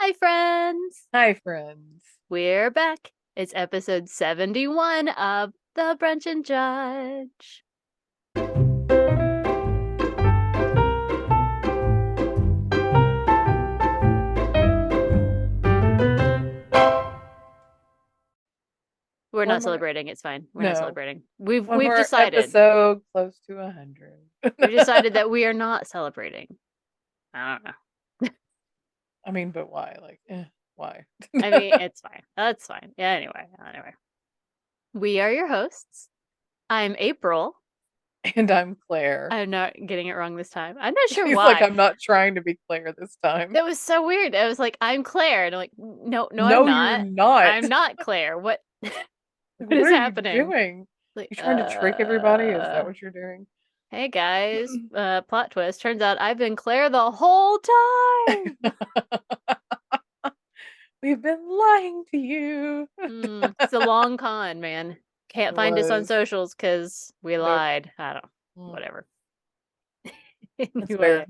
Hi, friends. Hi, friends. We're back. It's episode 71 of the Brunch and Judge. We're One not more. celebrating. It's fine. We're not No. celebrating. We've One we've more decided. episode close to 100. We've decided that we are not celebrating. I don't know. I mean, but why? Why? I mean, it's fine. That's fine. Yeah, anyway. We are your hosts. I'm April. And I'm Claire. I'm not getting it wrong this time. I'm not sure She's like, why. I'm not trying to be Claire this time. That was so weird. I was like, I'm Claire. And I'm like, no, I'm No, you're not. not. I'm not Claire. What Like, what what is are you happening? doing? Like, You trying to trick everybody? Is that what you're doing? hey guys, plot twist. Turns out I've been Claire the whole time. We've been lying to you. It's a long con, man. Can't It find us on was. socials because we Nope. lied. I don't, Mm, whatever. That's Anyway.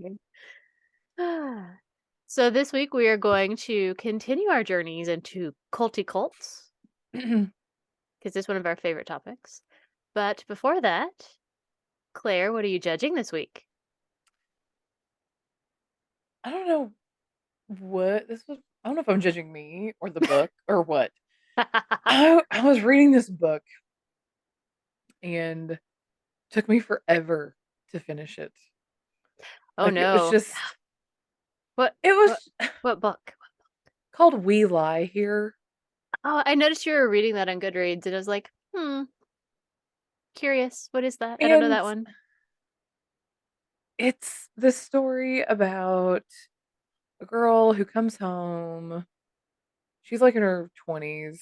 fair. So this week we are going to continue our journeys into culty cults because it's one of our favorite topics. But before that, Claire, what are you judging this week? I don't know what this was. I don't know if I'm judging me or the book or what. I was reading this book and it took me forever to finish it. Oh Like it was no. just What it what was what book? called We Lie Here. Oh, I noticed you were reading that on Goodreads, and I was like, curious. What is that? I don't know And that one. it's the story about a girl who comes home. She's like in her 20s,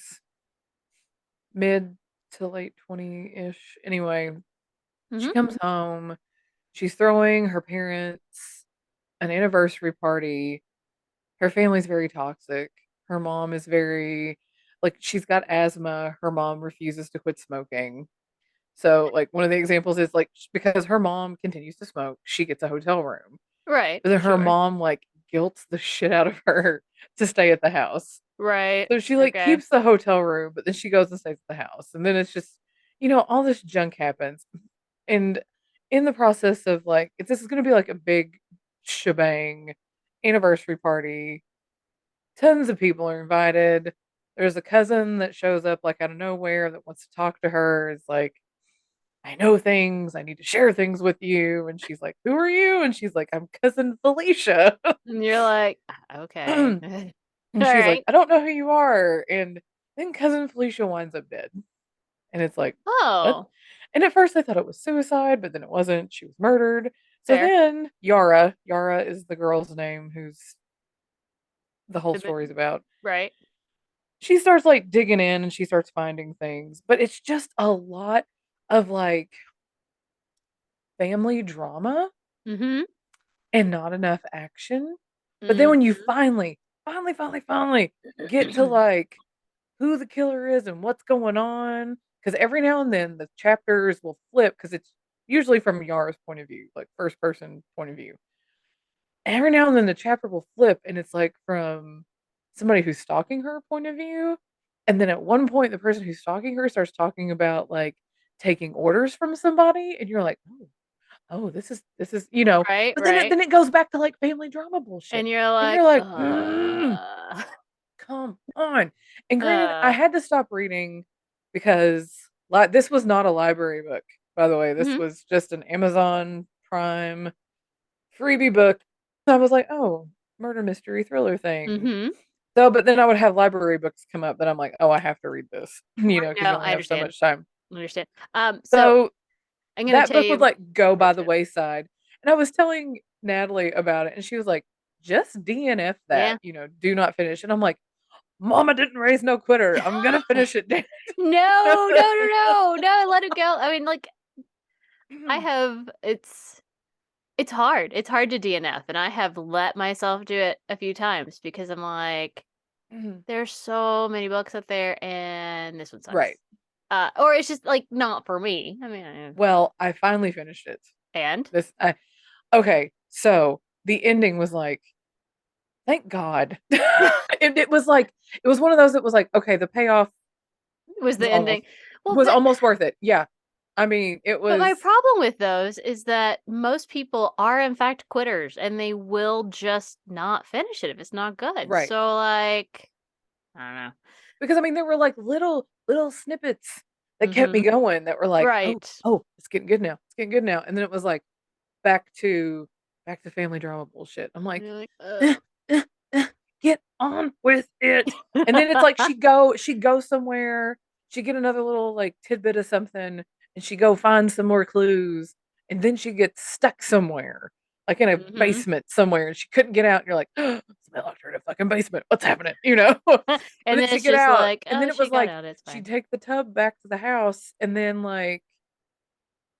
mid to late 20-ish. Anyway, she Mm-hmm. comes home. She's throwing her parents an anniversary party. Her family's very toxic. Her mom is very like she's got asthma. Her mom refuses to quit smoking. So like one of the examples is like because her mom continues to smoke, she gets a hotel room. Right. But then her Sure. mom like guilts the shit out of her to stay at the house. Right. So she like Okay. keeps the hotel room, but then she goes and stays at the house. And then it's just, all this junk happens. And in the process of like, this is going to be like a big shebang anniversary party. Tons of people are invited. There's a cousin that shows up like out of nowhere that wants to talk to her. Is like, I know things. I need to share things with you. And she's like, who are you? And she's like, I'm cousin Felicia. And you're like, okay. And All she's like, right. I don't know who you are. And then cousin Felicia winds up dead. And it's like, what? Oh, And at first I thought it was suicide, but then it wasn't. She was murdered. So fair. then Yara is the girl's name who's the whole The bit- story's about. Right. She starts like digging in and she starts finding things, but it's just a lot of like family drama Mm-hmm. and not enough action. But then when you Mm-hmm. finally get to like who the killer is and what's going on, because every now and then the chapters will flip because it's usually from Yara's point of view, like first person point of view. Every now and then the chapter will flip and it's like from somebody who's stalking her point of view. And then at one point, the person who's stalking her starts talking about like taking orders from somebody, and you're like, oh, this is. Right. But then Right. it goes back to like family drama bullshit, And you're and you're like, like, come on. And granted, I uh. had to stop reading because this was not a library book, by the way. This Mm-hmm. was just an Amazon Prime freebie book. So I was like, oh, murder mystery thriller thing. Mm-hmm. So, but then I would have library books come up that I'm like, oh, I have to read this, because No, you only I have so understand. much time. I understand. So So I'm gonna that tell book would you. like go Oh, by the shit. wayside. And I was telling Natalie about it, and she was like, just DNF Yeah. that, do not finish. And I'm like, Mama didn't raise no quitter. I'm gonna finish it. Damn No, let it go. I mean, like, I it. have, it's hard. It's hard to DNF, and I have let myself do it a few times because I'm like, there's so many books out there, and this one Right. sucks. Or it's just like not for me. I mean, Well, I finally finished it. and This I Okay, so the ending was like Thank God. It was like, it was one of those that was like, okay, the payoff Was was the ending. Well, almost worth it. Yeah. I mean, it but my was problem with those is that most people are in fact quitters and they will just not finish it if it's not good. right. So like, I don't know. Because I mean, there were like little snippets that kept me Mhm. going that were like, oh, Right. oh, it's getting good now. It's getting good now. And then it was like back to family drama bullshit. I'm And like, you're like, eh, ugh. eh, get on with it. And then it's like she'd go somewhere, she'd get another little like tidbit of something, and she'd go find some more clues, and then she gets stuck somewhere, like in a Mhm. basement somewhere, and she couldn't get out. And you're like, oh, somebody locked her in a fucking basement. What's happening? You know? But And then then she'd it's get just out, like, and then oh, it she was got like out. It's she'd fine. take the tub back to the house, and then like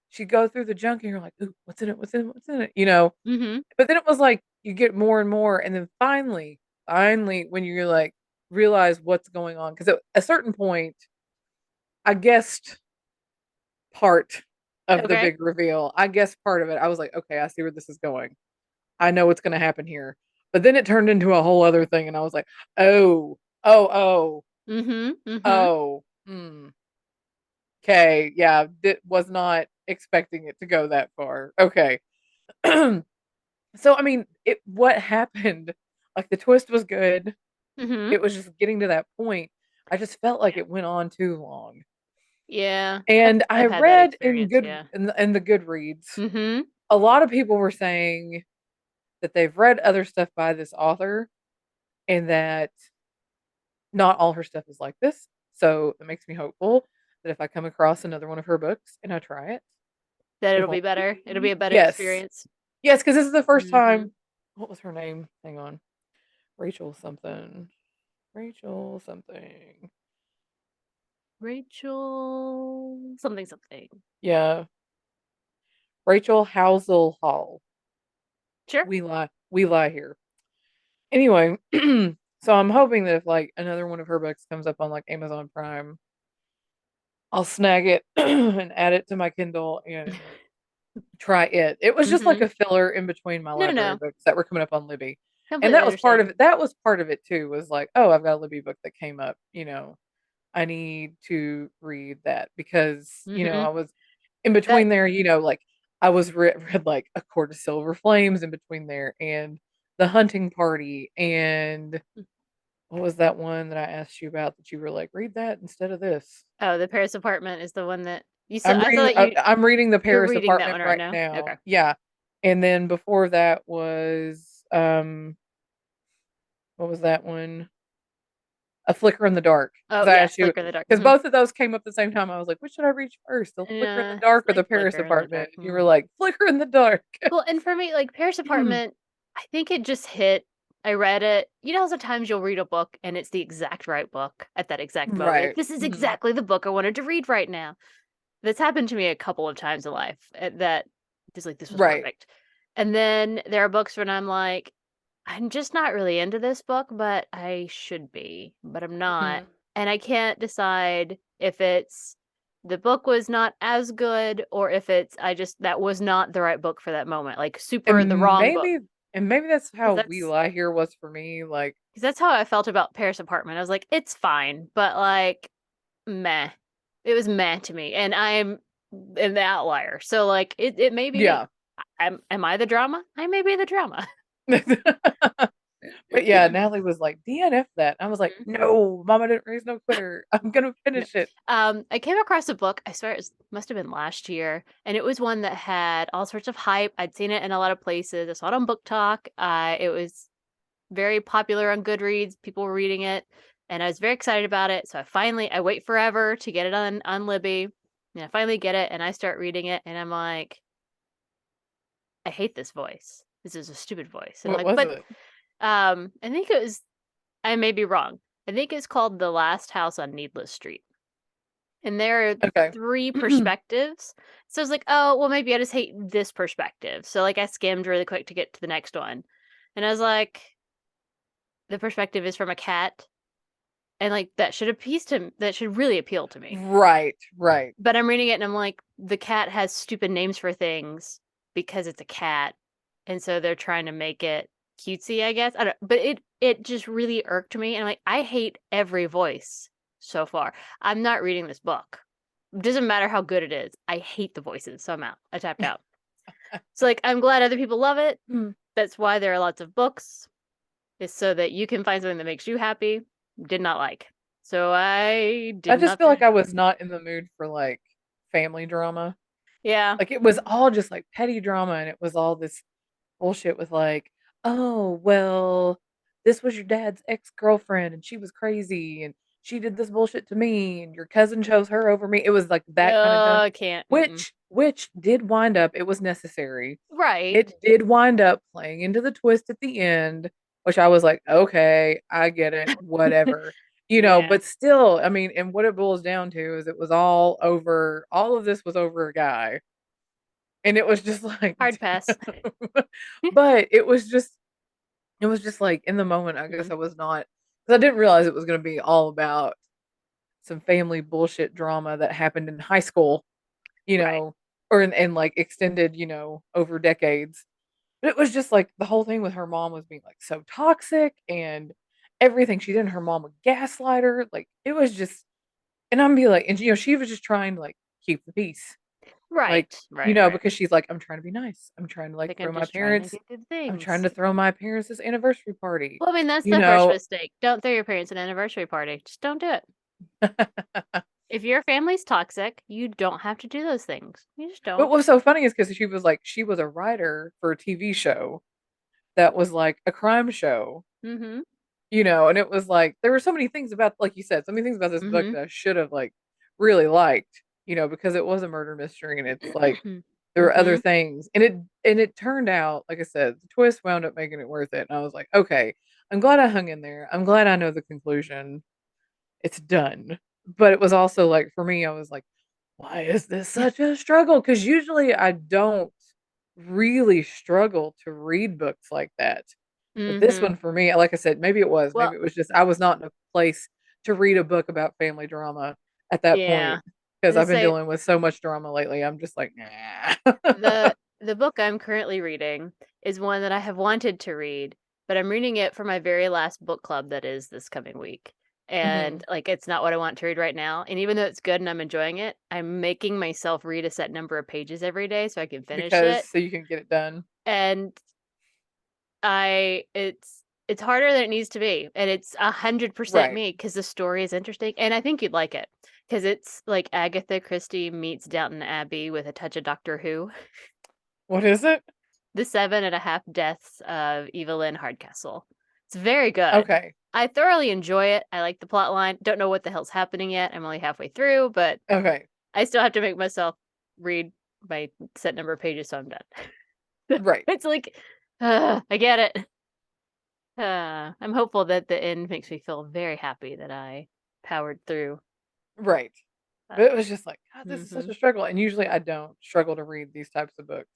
she'd go through the junk, and you're like, ooh, what's in it? What's in it? What's in it? You know? Mhm. But then it was like you get more and more, and then finally, when you're like realize what's going on, because at a certain point, I guessed part of the Okay. big reveal. I guessed part of it. I was like, okay, I see where this is going. I know what's going to happen here. But then it turned into a whole other thing, and I was like, oh, oh, oh, Mhm. Mhm. oh, okay, yeah, was not expecting it to go that far. Okay. So I mean, it what happened? Like the twist was good. Mhm. It was just getting to that point. I just felt like Yeah. it went on too long. Yeah. And I I've had that read experience, yeah. in the Goodreads, Mhm. a lot of people were saying that they've read other stuff by this author and that not all her stuff is like this. So it makes me hopeful that if I come across another one of her books and I try it, That it it'll won't be better. It'll be be a better yes. experience. Yes, because this is the first Mhm. time. What was her name? Hang on. Rachel something. Rachel something. Rachel something something. Yeah. Rachel Housel Hall. Sure. We lie here. Anyway, so I'm hoping that if like another one of her books comes up on like Amazon Prime, I'll snag it and add it to my Kindle and try it. It was just like Mhm. a filler in between my No, library no. books that were coming up on Libby. And Completely that was part understand. of it. That was part of it too, was like, oh, I've got a Libby book that came up, I need to read that because, I Mhm. was in That between there, like I was read like A Court of Silver Flames in between there and The Hunting Party and what was that one that I asked you about that you were like, read that instead of this? oh, the Paris apartment is the one that you said. I thought I'm reading The you're Paris reading that Apartment one right right now. now. Okay. Yeah. And then before that was what was that one? A Flicker in the Dark. Oh Because I yeah, asked you, Flicker in the Dark. because Mhm. both of those came up at the same time. I was like, which should I reach first? The Flicker in the It's Dark or like the Paris Flicker in the Apartment? Dark. You were Mhm. like, Flicker in the Dark. Well, and for me, like Paris apartment, I think it just hit. I read it. You know, sometimes you'll read a book and it's the exact right book at that exact moment. Like, Right. this is Mhm. exactly the book I wanted to read right now. That's happened to me a couple of times in life, that just like, this was Right. perfect. And then there are books when I'm like, I'm just not really into this book, but I should be, but I'm not. Mhm. And I can't decide if it's the book was not as good or if it's I just that was not the right book for that moment, like super the And wrong book. maybe that's how Because We that's Lie Here was for me. Like, because that's how I felt about Paris Apartment. I was like, it's fine, but like meh. It was meh to me, and I'm an outlier. So like it may be me. yeah. Am I the drama? I may be the drama. But yeah, Natalie was like, DNF that. I was like, Mhm. no, Mama didn't raise no quitter. I'm gonna No. finish it. I came across a book. I swear must have been last year, and it was one that had all sorts of hype. I'd seen it in a lot of places. I saw it on Book Talk. It was very popular on Goodreads. People were reading it, and I was very excited about it. So I wait forever to get it on Libby, and I finally get it, and I start reading it, and I'm like, I hate this voice. This is a stupid voice. And I'm What like, was but it? I think it was. I may be wrong. I think it's called The Last House on Needless Street. And there are Okay. 3 perspectives. So I was like, "Oh, well, maybe I just hate this perspective." So, like, I skimmed really quick to get to the next one. And I was like, the perspective is from a cat, and, like, that should really appeal to me. Right, right. But I'm reading it and I'm like, the cat has stupid names for things because it's a cat, and so they're trying to make it cutesy, I guess. I don't, but it just really irked me, and I'm like, I hate every voice so far. I'm not reading this book. It doesn't matter how good it is. I hate the voices, so I'm out. I tapped out. So like, I'm glad other people love it. That's why there are lots of books, is so that you can find something that makes you happy. Did not like. So I I did just not. feel like I was not in the mood for like family drama. Yeah. Like it was all just like petty drama, and it was all this bullshit with like, oh, well, this was your dad's ex-girlfriend and she was crazy and she did this bullshit to me and your cousin chose her over me. It was like that kind of dumb, I can't. Mm-mm. which did wind up, it was necessary. Right. It did wind up playing into the twist at the end, which I was like, okay, I get it, whatever. Yeah. But still, I mean, and what it boils down to is it was all over, all of this was over a guy. And it was just like, Hard pass. but it was just like in the moment, I guess Mhm. I was not, because I didn't realize it was going to be all about some family bullshit drama that happened in high school, you Right. know, or in like extended, over decades. But it was just like the whole thing with her mom was being like so toxic and everything she did. And her mom would gaslight her. Like it was just, and I'm be like, and she was just trying to like keep the peace. Like, Right. Right. Right. because she's like, I'm trying to be nice. I'm trying to like Like, I'm throw my just trying to parents, get good I'm trying things. to throw my parents this anniversary party, Well, I mean, that's you the first know. mistake. Don't throw your parents an anniversary party. Just don't do it. If your family's toxic, you don't have to do those things. You just But don't. what's so funny is because she was a writer for a TV show that was like a crime show, Mm-hmm. and it was like there were so many things about, like you said, so many things about this book Mm-hmm. that I should have like really liked, because it was a murder mystery and it's like there were other Mm-hmm. things, and it turned out, like I said, the twist wound up making it worth it, and I was like, okay, I'm glad I hung in there. I'm glad I know the conclusion. It's done. But it was also like for me, I was like, why is this such a struggle? Because usually I don't really struggle to read books like that. But this Mm-hmm. one for me, like I said, Well, maybe it was just I was not in a place to read a book about family drama at that yeah. point because To I've been say dealing with so much drama lately. I'm just like, nah. the book I'm currently reading is one that I have wanted to read, but I'm reading it for my very last book club that is this coming week. And Mhm. like, it's not what I want to read right now. And even though it's good and I'm enjoying it, I'm making myself read a set number of pages every day so I can finish Because it. so you can get it done. And it's harder than it needs to be, and it's 100% Right. me because the story is interesting, and I think you'd like it because it's like Agatha Christie meets Downton Abbey with a touch of Doctor Who. What is it? The 7.5 Deaths of Evelyn Hardcastle. It's very good. Okay. I thoroughly enjoy it. I like the plot line. Don't know what the hell's happening yet. I'm only halfway through, but Okay. I still have to make myself read my set number of pages, so I'm done. Right. It's like, I get it. I'm hopeful that the end makes me feel very happy that I powered through. Right. But Uh, it was just like, God, this is such mhm. a struggle. And usually I don't struggle to read these types of books.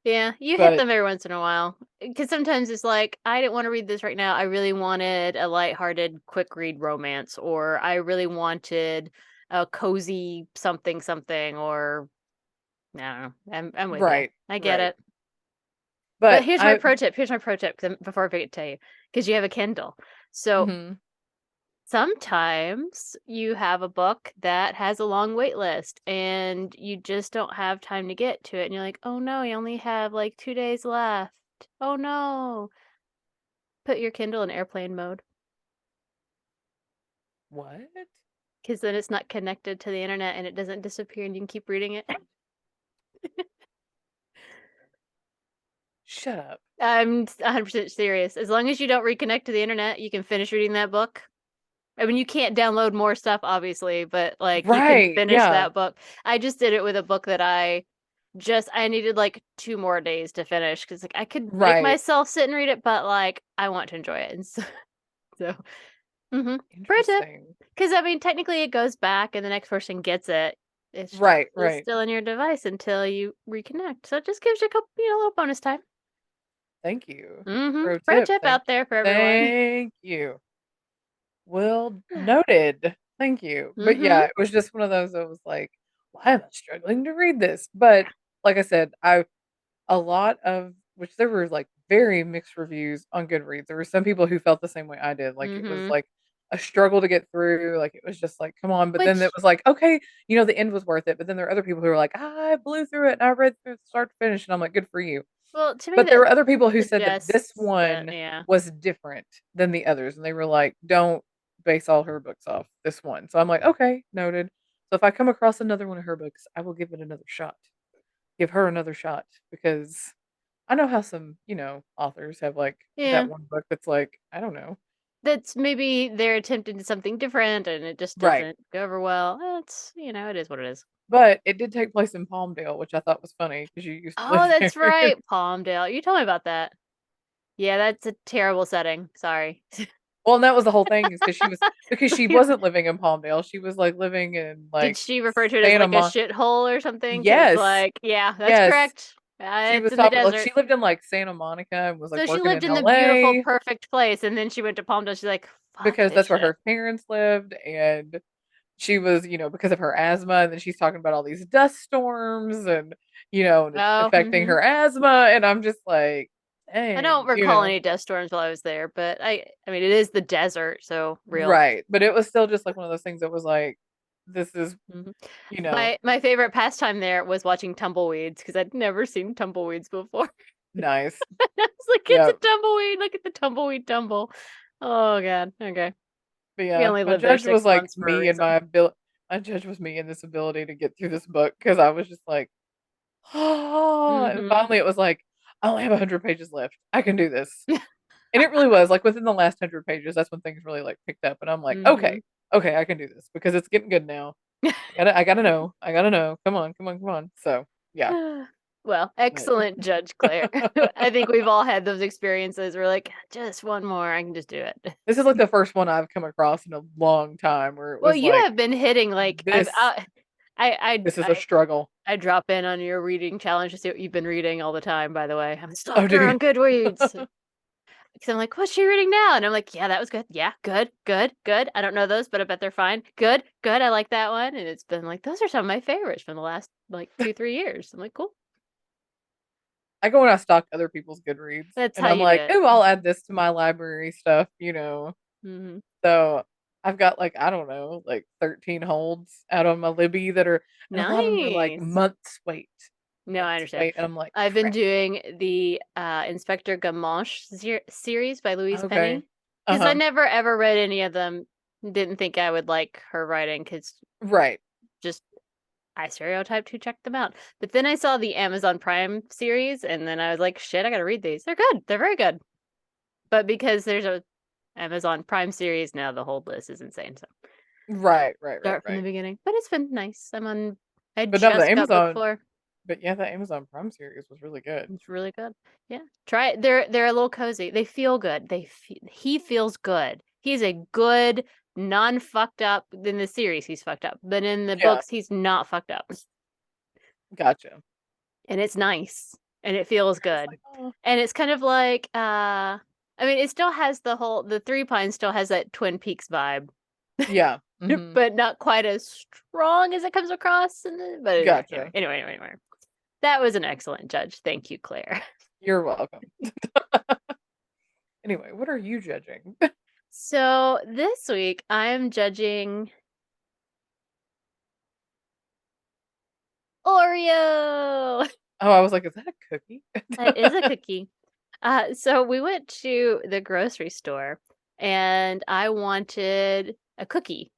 Yeah, you hit But them every once in a while. Because sometimes it's like, I didn't want to read this right now. I really wanted a lighthearted, quick read romance, or I really wanted a cozy something something, or I don't know. I'm with you. right, I get right. it. But But here's my I pro tip. Here's my pro tip before I forget to tell you, because you have a Kindle. So mhm, sometimes you have a book that has a long wait list and you just don't have time to get to it. And you're like, oh no, you only have like 2 days left. Oh no. Put your Kindle in airplane mode what? because then it's not connected to the internet and it doesn't disappear and you can keep reading it. Shut up. I'm 100% serious. As long as you don't reconnect to the internet, you can finish reading that book. I mean, you can't download more stuff, obviously, but like you can Right, finish yeah, that book. I just did it with a book that I needed like 2 more days to finish because like I could make right. myself sit and read it, but like I want to enjoy it. And so mm-hmm. Pro tip. Interesting. Because I mean technically it goes back and the next person gets it. Right, It's right. still in your device until you reconnect. So it just gives you a couple, a little bonus time. Thank you. Mm-hmm. Pro Pro tip. tip Thank out there for everyone. thank you. Well noted. Thank you. But Mm-hmm. yeah, it was just one of those that was like, why am I struggling to read this? But like I said, I a lot of which there were like very mixed reviews on Goodreads. There were some people who felt the same way I did. Like, it was, Mhm. like, a struggle to get through, like, it was just like, "Come on," but then it Which was like, "Okay, the end was worth it," but then there are other people who were like, "I blew through it, and I read through it start to finish," and I'm like, "Good for you." well, to me, But there that were other people who said that this suggests that one yeah. was different than the others, and they were like, "Don't base all her books off this one." So I'm like, "Okay, noted." So if I come across another one of her books, I will give it another shot. Give her another shot because I know how some, authors have, like, that Yeah. one book that's like, I don't know. That's maybe they're attempting something different and it just Right. doesn't go over well. It's, it is what it is. But it did take place in Palmdale, which I thought was funny because you used to Oh, live that's there. right. Palmdale. You told me about that. Yeah, that's a terrible setting. Sorry. Well, and that was the whole thing is because she wasn't living in Palmdale, she was, like, living in, Did like, she refer to it as Santa like a Mon shithole or something? Because, Yes. like, yeah, that's Yes. correct. She It's was in the talking like, desert. she lived in, like, Santa Monica and was, like, So she working lived in in the beautiful, LA perfect place, and then she went to Palmdale. She's like, fuck because this that's where shit. her parents lived, and she was, because of her asthma, and then she's talking about all these dust storms and it's Oh, affecting her asthma, and I'm just like, I don't "Dang," recall any dust storms while I was there, but I mean, it is the desert, so real. Right, but it was still just, like, one of those things that was like, this is, Mhm. you know, My favorite pastime there was watching tumbleweeds because I'd never seen tumbleweeds before. nice. I was like, "It's a Yep. tumbleweed, look at the tumbleweed tumble." Oh god, okay. But We yeah, only lived there 6 months for a reason. my judge was me and this ability to get through this book because I was just like, "Oh," and Mhm. finally it was like, "I only have 100 pages left. I can do this." And it really was, like, within the last 100 pages, that's when things really, like, picked up, and I'm like, "Okay, Mhm. okay, I can do this because it's getting good now. I gotta know. Come on, come on, come on." So, yeah, Well, but excellent, Judge Claire. I think we've all had those experiences. We're like, "Just one more, I can just do it." this is, like, the first one I've come across in a long time where it Well, was you like, have been hitting, like, this I this is a struggle. I drop in on your reading challenge to see what you've been reading all the time, by the way. I'm a Oh, do stalker you? on Goodreads. Because I'm like, "What's she reading now?" And I'm like, "Yeah, that was good. Yeah, good, good, good. I don't know those, but I bet they're fine. Good, good. I like that one." And it's been like, those are some of my favorites from the last like 2, 3 years. I'm like, "Cool. I go and I stalk other people's Goodreads, That's and how I'm you do like, it." "Ooh, I'll add this to my library stuff." Mhm. So, I've got, like, I don't know, like, 13 holds out on my Libby that are and a lot of them are, like, Nice. No, I months understand. wait, and I'm like, I've been "Crap." doing the, Inspector Gamache series by Louise Okay. Penny because I Uh-huh. never ever read any of them. Didn't think I would like her writing because Right. just I stereotyped who checked them out. But then I saw the Amazon Prime series, and then I was like, "Shit, I gotta read these. They're good. They're very good." But because there's a Amazon Prime series now, the whole list is insane. So Right, right, right, start from the right. beginning. But it's been nice. I But no, just got book 4. the Amazon Prime series was really good. It's really good. Yeah, try it. They're a little cozy. They feel good. He feels good. He's a good, non fucked up. In the series, he's fucked up, but in the Yeah, books, he's not fucked up. gotcha. And it's nice and it feels You're just good. like, "Oh." And it's kind of like I mean it still has the Three Pines still has that Twin Peaks vibe, Yeah, mhm, but not quite as strong as it comes across in the but gotcha. anyway. That was an excellent judge. Thank you, Claire. You're welcome. Anyway, what are you judging? So this week I'm judging Oreo. Oh, I was like, "Is that a cookie?" That is a cookie. So we went to the grocery store and I wanted a cookie.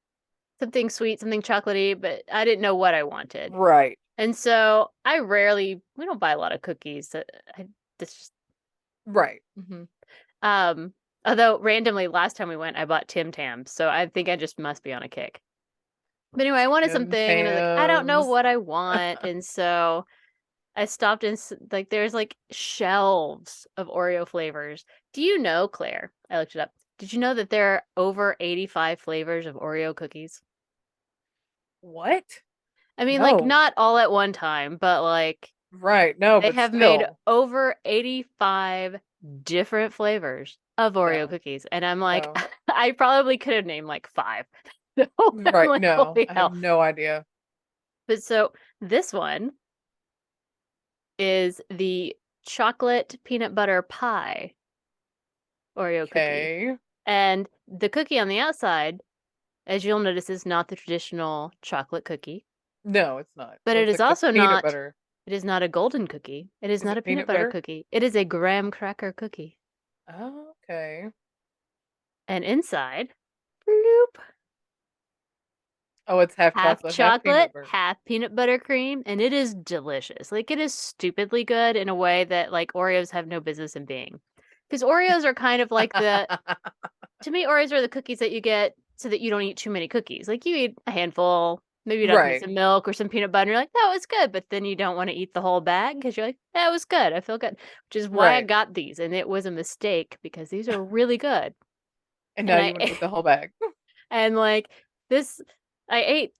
Something sweet, something chocolatey, but I didn't know what I wanted. Right. And so we don't buy a lot of cookies. I this just Right. Mhm. um although randomly last time we went I bought Tim Tams. So I think I just must be on a kick. But anyway, I wanted Tim something and I was like, I don't know Tams. what I want. And so I stopped in like there's like shelves of Oreo flavors. Do you know, Claire? I looked it up. Did you know that there are over 85 flavors of Oreo cookies? What? I mean, like No. not all at one time, but like Right, no, they but have made still. over 85 different flavors of Oreo No, cookies. And I'm like, no. I probably could have named like 5. So I'm Right, like, no, holy I have hell. no idea. But so this one is the chocolate peanut butter pie Oreo cookie. Okay. And the cookie on the outside, as you'll notice, is not the traditional chocolate cookie, No, it's not. but it Looks is like the also peanut not butter. it is not a golden cookie. It is Is not a it peanut peanut butter butter? cookie. It is a graham cracker cookie. Oh, okay. And inside, bloop, Oh, it's half half chocolate, half chocolate, peanut butter. half peanut butter cream, and it is delicious. Like, it is stupidly good in a way that, like, Oreos have no business in being. Because Oreos are kind of like to me, Oreos are the cookies that you get so that you don't eat too many cookies. Like, you eat a handful, maybe you dump in Right, some milk or some peanut butter, and you're like, that was good. But then you don't want to eat the whole bag because you're like, that was good. I feel good. Which is why I right. got these. And it was a mistake because these are really good. And now And you wanna I, eat the whole bag. and like this, I ate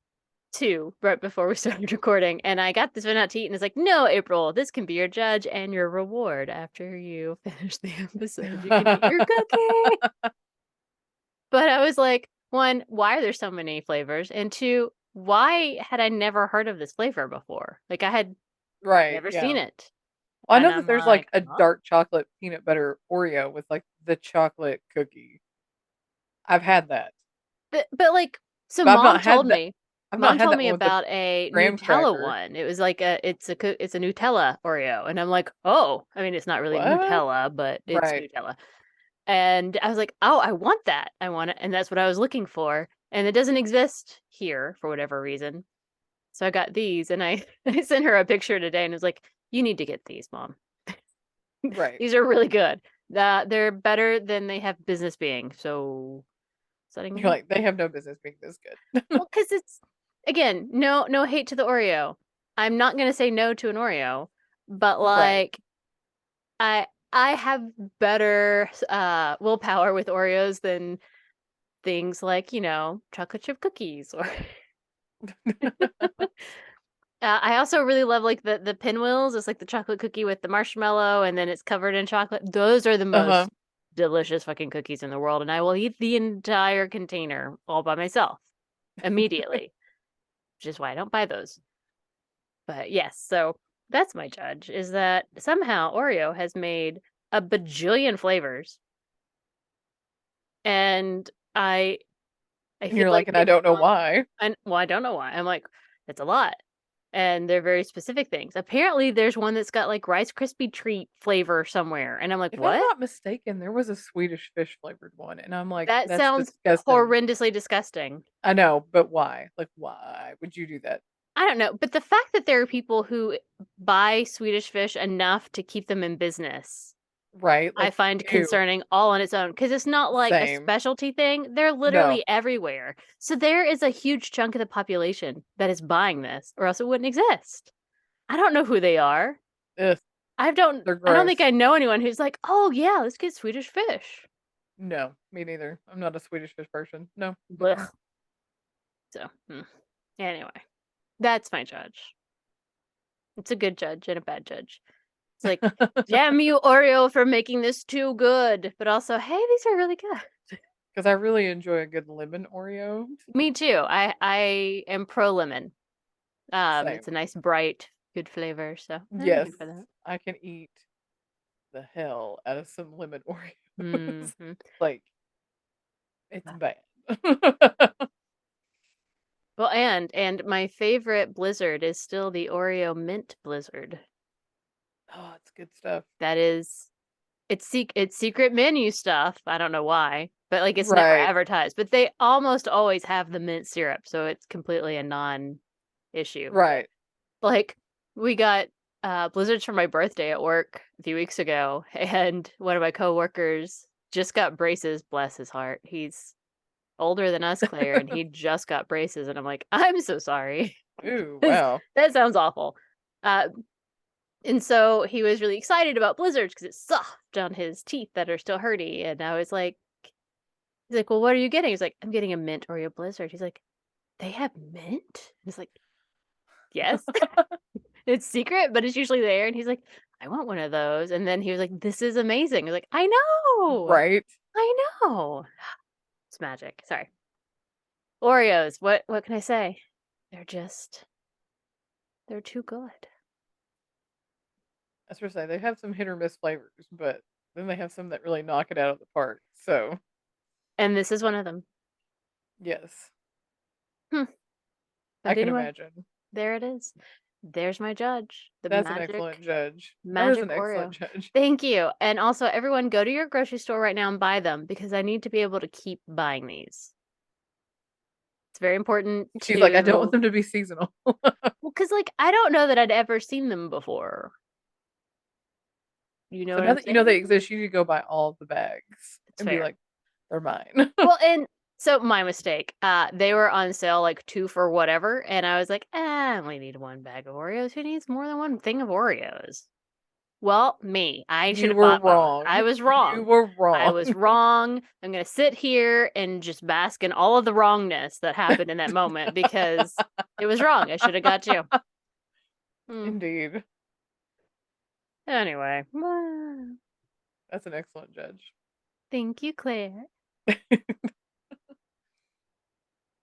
two right before we started recording, and I got this one out to eat, and it's like, no, April, this can be your judge and your reward after you finish the episode. You can eat your cookie. But I was like, one, why are there so many flavors? And two, why had I never heard of this flavor before? Like, I had Right, never seen yeah. it. Well, I And know that I'm there's, like, like, a huh? dark chocolate peanut butter Oreo with, like, the chocolate cookie. I've had that. But like, so But I've not mom had told that me one with the about a graham Nutella cracker. one. It was like it's a Nutella Oreo. And I'm like, oh, I mean, it's not really What? Nutella, but it's Right. Nutella. And I was like, oh, I want that. I want it. And that's what I was looking for. And it doesn't exist here for whatever reason. So I got these and I, I sent her a picture today and was like, you need to get these, mom. Right. These are really good. They're better than they have business being. So setting you You're know. like, "They have no business being this good." Well, because it's again, no hate to the Oreo. I'm not gonna say no to an Oreo, but Right. like I have better willpower with Oreos than things like, chocolate chip cookies or I also really love like the pinwheels. It's like the chocolate cookie with the marshmallow and then it's covered in chocolate. Those are the Uh-huh. most delicious fucking cookies in the world, and I will eat the entire container all by myself immediately, which is why I don't buy those. But yes, so that's my judge is that somehow Oreo has made a bajillion flavors, and I And feel you're like like, "And I they don't know want, why." and well, I don't know why. I'm like, it's a lot. And they're very specific things. Apparently, there's one that's got like Rice Krispie treat flavor somewhere, and I'm like, If I'm what? not mistaken, there was a Swedish fish flavored one, and I'm like, That "That's sounds disgusting." horrendously disgusting. I know, but why? Like, why would you do that? I don't know, but the fact that there are people who buy Swedish fish enough to keep them in business, Right? I Like, find ew. concerning all on its own because it's not like a Same. specialty thing. They're No. literally everywhere. So there is a huge chunk of the population that is buying this, or else it wouldn't exist. I don't know who they are. Ugh, they're I don't think gross. I know anyone who's like, "Oh, yeah, let's get Swedish fish." No, me neither. I'm not a Swedish fish person. No. Mm-mm. Blech. So, anyway, that's my judge. It's a good judge and a bad judge. It's like, "Damn you, Oreo, for making this too good," but also, "Hey, these are really good." 'Cause I really enjoy a good lemon Oreo. Me too. I am pro lemon. It's a Same. nice, bright, good flavor, so, I'm Yes, good for that. I can eat the hell out of some lemon Oreos. Mhm. Like, it's Uh, bad. well, and my favorite blizzard is still the Oreo mint blizzard. Oh, it's good stuff. That is it's secret menu stuff. I don't know why, but like it's never Right, advertised. But they almost always have the mint syrup, so it's completely a non-issue. right. Like we got blizzards for my birthday at work a few weeks ago, and one of my coworkers just got braces. Bless his heart. He's older than us, Claire, and he just got braces, and I'm like, I'm so sorry. Ooh, wow. That sounds awful. Uh, and so he was really excited about blizzards because it's soft on his teeth that are still hurty. And I was like, he's like, well, what are you getting? He's like, I'm getting a mint Oreo blizzard. He's like, they have mint? And it's like, yes, it's secret, but it's usually there. And he's like, I want one of those. And then he was like, this is amazing. I was like, Right? I know. It's magic. Sorry. Oreos. What can I say? They're just, they're too good. As for say, they have some hit or miss flavors, but then they have some that really knock it out of the park. So, And this is one of them. yes, Hmm. I But can anyway, imagine. there it is. There's my judge. The That's an excellent judge. That is magic an excellent Oreo. judge. Thank you. And also, everyone, go to your grocery store right now and buy them because I need to be able to keep buying these. It's very important She's like, I don't want to, them to be seasonal. well, because like I don't know that I'd ever seen them before. You know So what now I'm that you know they saying? exist, you should go buy all of the bags It's and be fair. like, they're mine. Well, and so my mistake. They were on sale like 2 for whatever, and I was like, I only need one bag of Oreos. Who needs more than one thing of Oreos? Well, me. I should You have were bought more. I wrong. was You wrong. were I wrong. was wrong. I'm gonna sit here and just bask in all of the wrongness that happened in that moment because it was wrong. I should have got you. Hmm. Indeed. Anyway, That's an excellent judge. thank you, Claire.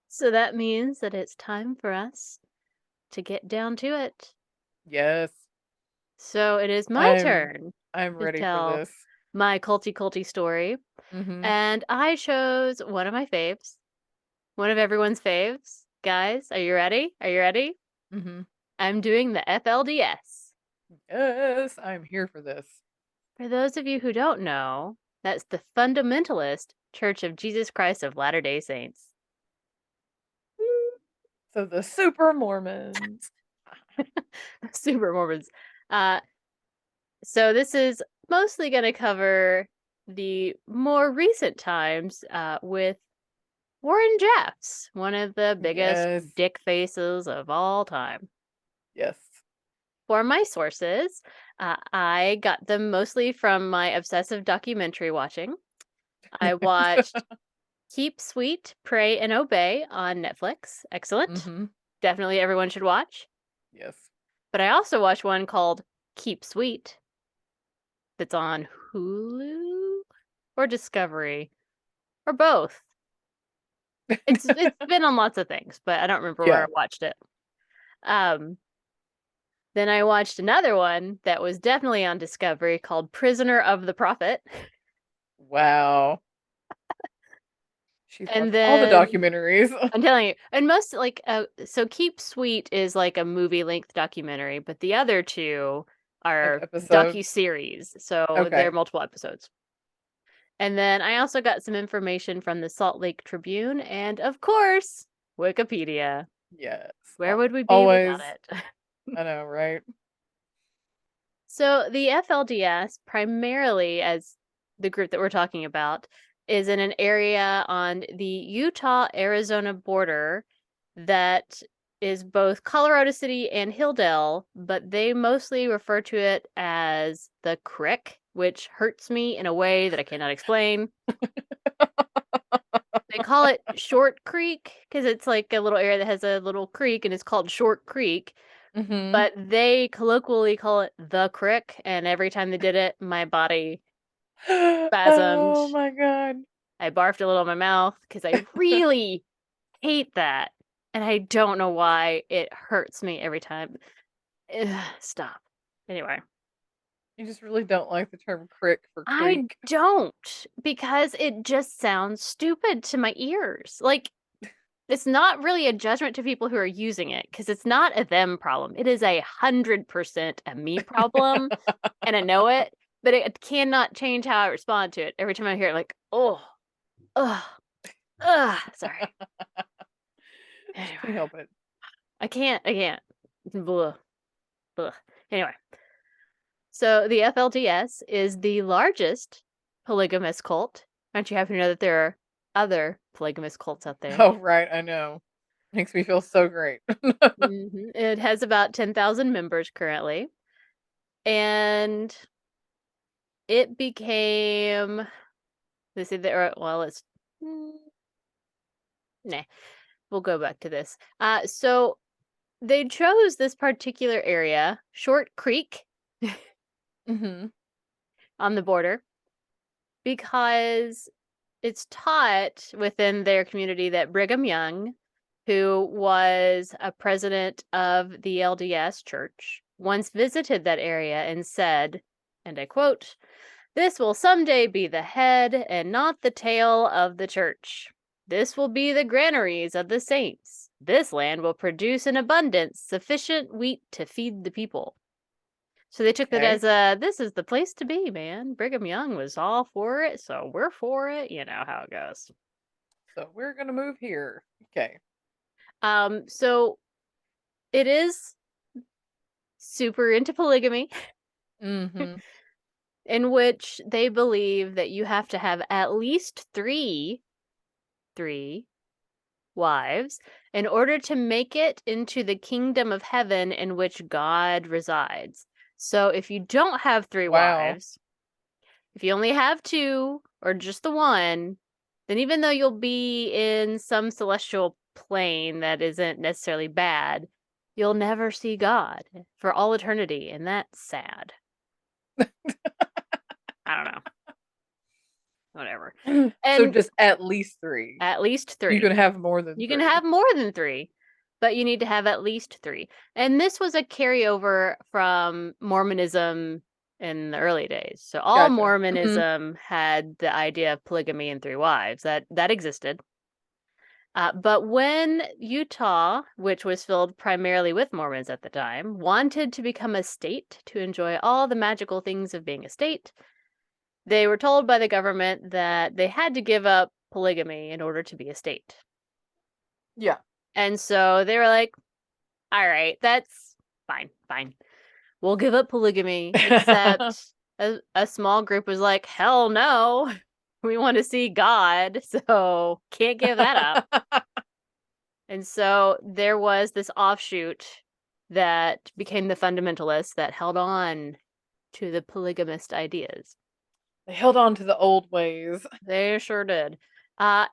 So that means that it's time for us to get down to it. Yes. So it is my I'm turn I'm to ready for tell this. my culty story. Mhm. And I chose one of my faves, one of everyone's faves. Guys, are you ready? Are you ready? Mhm. I'm doing the FLDS. Yes, I'm here for this. For those of you who don't know, that's the Fundamentalist Church of Jesus Christ of Latter-day Saints. So the Super Mormons. Super Mormons. Uh, so this is mostly going to cover the more recent times with Warren Jeffs, one of the biggest Yes. dick faces of all time. Yes. For my sources, I got them mostly from my obsessive documentary watching. I watched Keep Sweet, Pray and Obey on Netflix. Excellent. Mhm. Definitely everyone should watch. Yes. But I also watched one called Keep Sweet that's on Hulu or Discovery or both. It's been on lots of things, but I don't remember where I Yeah. watched it. Um, then I watched another one that was definitely on Discovery called Prisoner of the Prophet. Wow. She's And watched all the then documentaries. I'm telling you, and most like so Keep Sweet is like a movie length documentary, but the other two Have are episodes. docu-series, so they're Okay. multiple episodes. And then I also got some information from the Salt Lake Tribune and of course, Wikipedia. Yes. Where would we be without Always. it? I know, right? So the FLDS, primarily as the group that we're talking about, is in an area on the Utah-Arizona border that is both Colorado City and Hilldale, but they mostly refer to it as the Crick, which hurts me in a way that I cannot explain. They call it Short Creek because it's like a little area that has a little creek and it's called Short Creek. Mhm. But they colloquially call it the crick, and every time they did it, my body spasmed. Oh my god. I barfed a little in my mouth because I really hate that. And I don't know why it hurts me every time. Ugh, stop. Anyway, You just really don't like the term crick for I creek. don't because it just sounds stupid to my ears. Like, it's not really a judgment to people who are using it because it's not a them problem. It is 100% a me problem, and I know it, but it cannot change how I respond to it. Every time I hear it, like, oh, ugh, ugh. Sorry. Anyway, Can't help it. I can't. I can't. Blah, blah. Anyway, so the FLDS is the largest polygamous cult. Don't you happen to know that there are other polygamous cults out there? Oh, right, I know. Makes me feel so great. It has about 10,000 members currently. And it became, they say that, well, it's, mm, nah, we'll go back to this. So they chose this particular area, Short Creek, Mhm. on the border, because it's taught within their community that Brigham Young, who was a president of the LDS church, once visited that area and said, and I quote, "This will someday be the head and not the tail of the church. This will be the granaries of the saints. This land will produce in abundance sufficient wheat to feed the people." So they took that Okay. as this is the place to be, man. Brigham Young was all for it, so we're for it. You know how it goes. So we're gonna move here. Okay. So it is super into polygamy, Mm-hmm. in which they believe that you have to have at least three wives in order to make it into the kingdom of heaven in which God resides. So if you don't have three Wow. wives, if you only have two or just the one, then even though you'll be in some celestial plane that isn't necessarily bad, you'll never see God for all eternity, and that's sad. I don't know. Whatever. So And just at least 3. at least You three. can have more than You can 3. have more than three, but you need to have at least three. And this was a carryover from Mormonism in the early days. So all Gotcha. Mhm. Mormonism had the idea of polygamy and three wives. That existed. But when Utah, which was filled primarily with Mormons at the time, wanted to become a state to enjoy all the magical things of being a state, they were told by the government that they had to give up polygamy in order to be a state. Yeah. And so they were like, all right, that's fine. We'll give up polygamy, except a small group was like, hell no, we want to see God, so can't give that up. And so there was this offshoot that became the fundamentalists that held on to the polygamist ideas. They held on to the old ways. They sure did.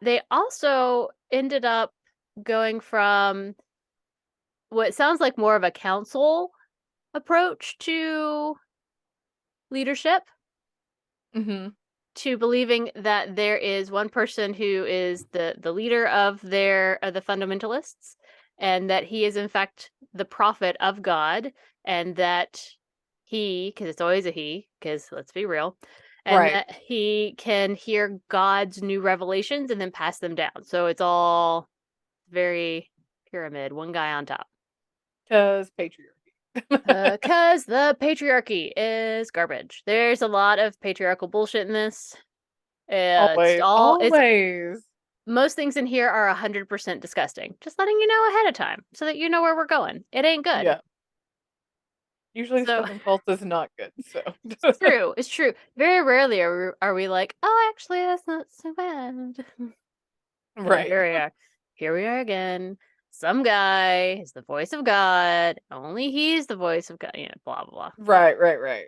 They also ended up going from what sounds like more of a council approach to leadership Mhm. to believing that there is one person who is the leader of the fundamentalists, and that he is in fact the prophet of God, and that he, because it's always a he, because let's be real, and Right. that he can hear God's new revelations and then pass them down. So it's all very pyramid, one guy on top. 'Cause patriarchy. Because the patriarchy is garbage. There's a lot of patriarchal bullshit in this. Always, It's always. most things in here are 100% disgusting. Just letting you know ahead of time so that you know where we're going. It ain't good. Yeah. Usually So stuff in cults is not good, so it's true. It's true. Very rarely are we like, oh, actually, that's not so bad. But Right. here we are. Here we are again. Some guy is the voice of God. Only he's the voice of God. You know, blah, blah, blah. Right.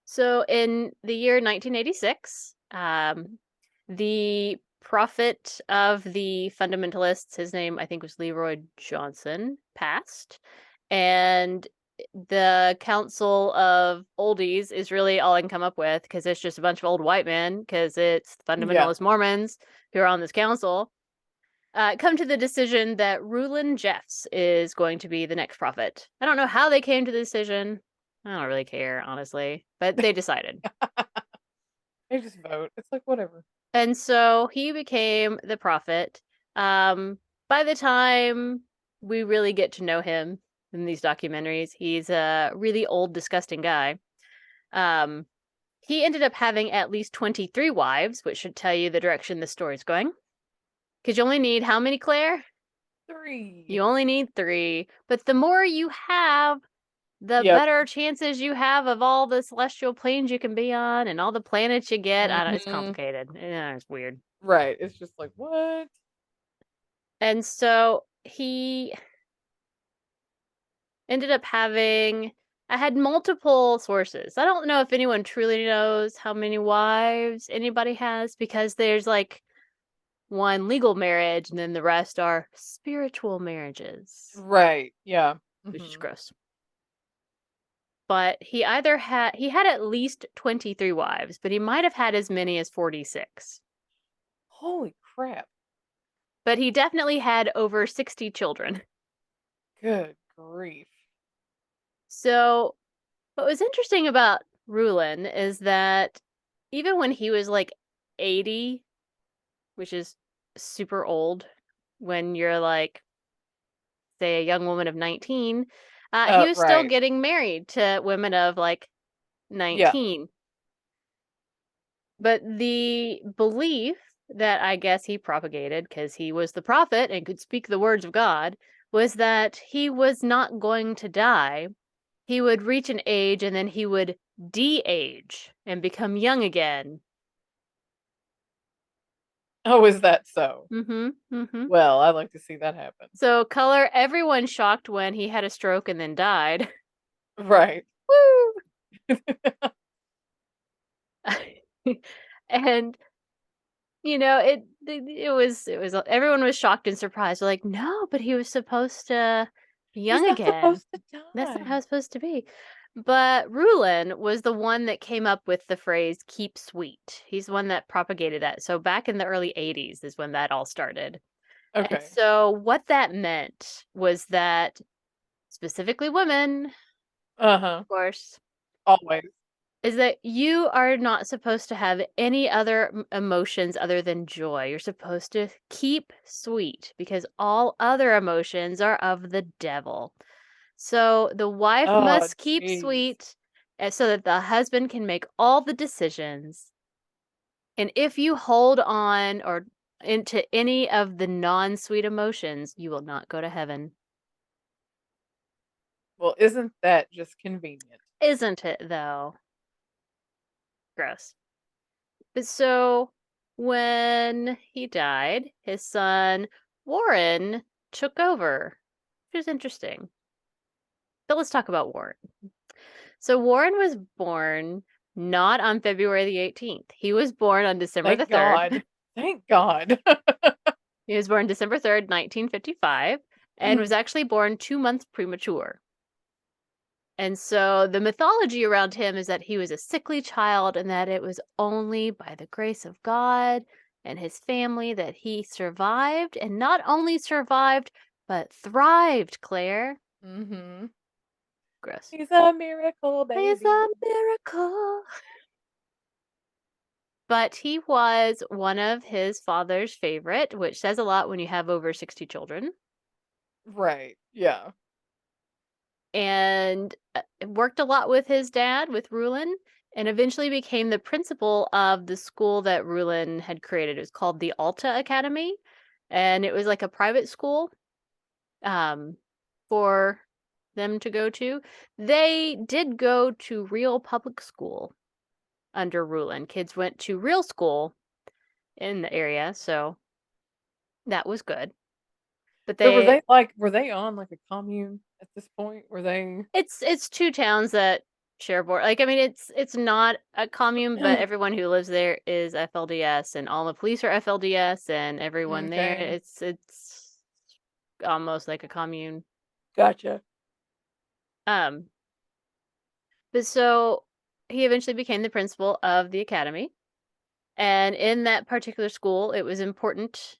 So in the year 1986, the prophet of the fundamentalists, his name I think was Leroy Johnson, passed. And the Council of Oldies is really all I can come up with because it's just a bunch of old white men because it's Yeah. fundamentalist Mormons who are on this council. Come to the decision that Rulin Jeffs is going to be the next prophet. I don't know how they came to the decision. I don't really care, honestly, but they decided. They just vote. It's like, whatever. And so he became the prophet. By the time we really get to know him in these documentaries, he's a really old, disgusting guy. Um, he ended up having at least 23 wives, which should tell you the direction the story's going. Because you only need how many, Claire? 3. You only need three. But the more you have, the Yep. better chances you have of all the celestial planes you can be on and all the planets you get. I don't, it's Mhm. complicated. Yeah, it's weird. Right. It's just like, what? And so he ended up having, I had multiple sources. I don't know if anyone truly knows how many wives anybody has because there's like one legal marriage and then the rest are spiritual marriages, Right. Yeah. which is Mhm. gross. But he had at least 23 wives, but he might have had as many as 46. Holy crap. But he definitely had over 60 children. Good grief. So, what was interesting about Rulin is that even when he was like 80, which is super old when you're like, say, a young woman of 19, he was still Right. getting married to women of like Yeah. 19. But the belief that I guess he propagated, because he was the prophet and could speak the words of God, was that he was not going to die. He would reach an age and then he would de-age and become young again. Oh, is that so? Mm-hmm. Mm-hmm. Well, I'd like to see that happen. So color everyone shocked when he had a stroke and then died. Right. Woo! And it was everyone was shocked and surprised. They're like, no, but he was supposed to be He's young not again. supposed to That's not how die. it's supposed to be. But Rulin was the one that came up with the phrase keep sweet. He's the one that propagated that. So back in the early 80s is when that all started. And Okay. so what that meant was that specifically women, Uh-huh. of course, Always. is that you are not supposed to have any other emotions other than joy. You're supposed to keep sweet because all other emotions are of the devil. So the wife Oh, must keep jeez. sweet so that the husband can make all the decisions. And if you hold on or into any of the non-sweet emotions, you will not go to heaven. Well, isn't that just convenient? Isn't it though? Gross. But so when he died, his son Warren took over, which is interesting. But let's talk about Warren. So Warren was born not on February the 18th. He was born on December the Thank 3rd. God. Thank God. He was born December 3rd, 1955, and was actually born 2 months premature. And so the mythology around him is that he was a sickly child and that it was only by the grace of God and his family that he survived, and not only survived, but thrived, Claire. Mhm. Gross. He's a miracle It's baby. a miracle. But he was one of his father's favorite, which says a lot when you have over 60 children, Right. Yeah. and worked a lot with his dad, with Rulin, and eventually became the principal of the school that Rulin had created. It was called the Alta Academy, and it was like a private school um, for them to go to. They did go to real public school under Rulin. Kids went to real school in the area, so that was good. But So they were they on like a commune at this point? Were they it's two towns that share board. Like, I mean, it's not a commune, but everyone who lives there is FLDS, and all the police are FLDS, and everyone there, Okay. it's almost like a commune. Gotcha. Um, but so he eventually became the principal of the academy, and in that particular school, it was important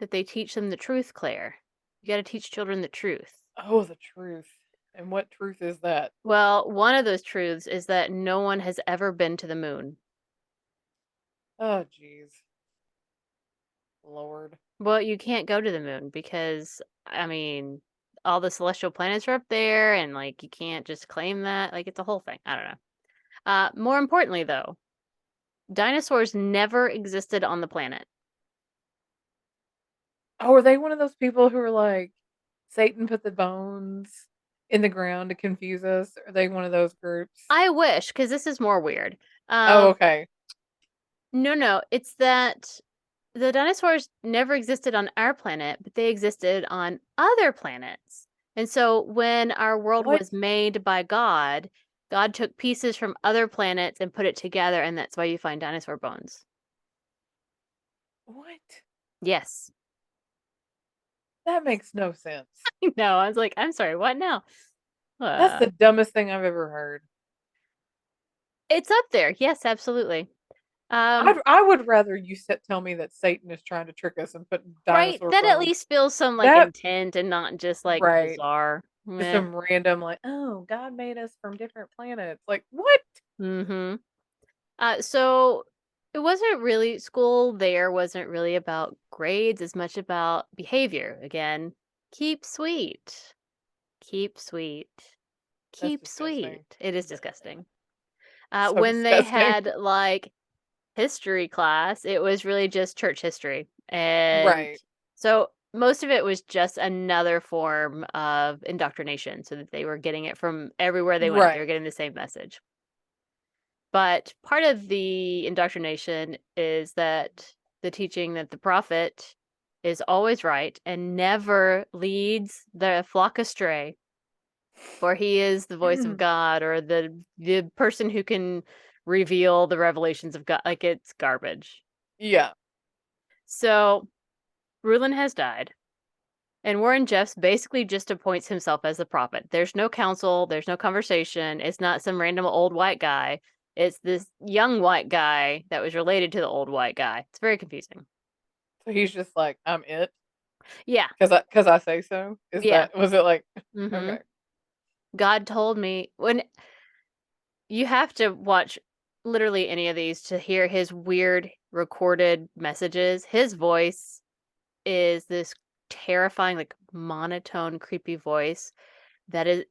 that they teach them the truth, Claire. You got to teach children the truth. Oh, the truth. And what truth is that? Well, one of those truths is that no one has ever been to the moon. Oh, jeez. Lord. Well, you can't go to the moon because, I mean, all the celestial planets are up there, and like you can't just claim that. Like it's a whole thing. I don't know. More importantly, though, dinosaurs never existed on the planet. Oh, are they one of those people who are like, Satan put the bones in the ground to confuse us? Are they one of those groups? I wish, because this is more weird. Oh, okay. No, no, it's that the dinosaurs never existed on our planet, but they existed on other planets. And so when our world What? was made by God, God took pieces from other planets and put it together, and that's why you find dinosaur bones. What? Yes. That makes no sense. No, I was like, I'm sorry, what now? That's Uh, the dumbest thing I've ever heard. it's up there. Yes, absolutely. Um, I would rather you tell me that Satan is trying to trick us and put right? dinosaur That at bones. least feels some like That intent and not just like right. bizarre. Just Meh. some random, like, oh, God made us from different planets. Like, what? Mm-hmm. So it wasn't really school there wasn't really about grades as much about behavior. Again, keep sweet. Keep sweet. That's Keep sweet. disgusting. It is disgusting. So When they disgusting. had like history class, it was really just church history. And Right. so most of it was just another form of indoctrination so that they were getting it from everywhere they went. They were Right. getting the same message. But part of the indoctrination is that the teaching that the prophet is always right and never leads the flock astray, for he is the voice of God or the person who can reveal the revelations of God. Like it's garbage. Yeah. So Rulin has died. And Warren Jeffs basically just appoints himself as the prophet. There's no council, there's no conversation. It's not some random old white guy. It's this young white guy that was related to the old white guy. It's very confusing. So he's just like, I'm it Yeah, because I say so. Is yeah. that was it like Mm-hmm. okay? God told me when you have to watch literally any of these to hear his weird recorded messages. His voice is this terrifying, like monotone, creepy voice that is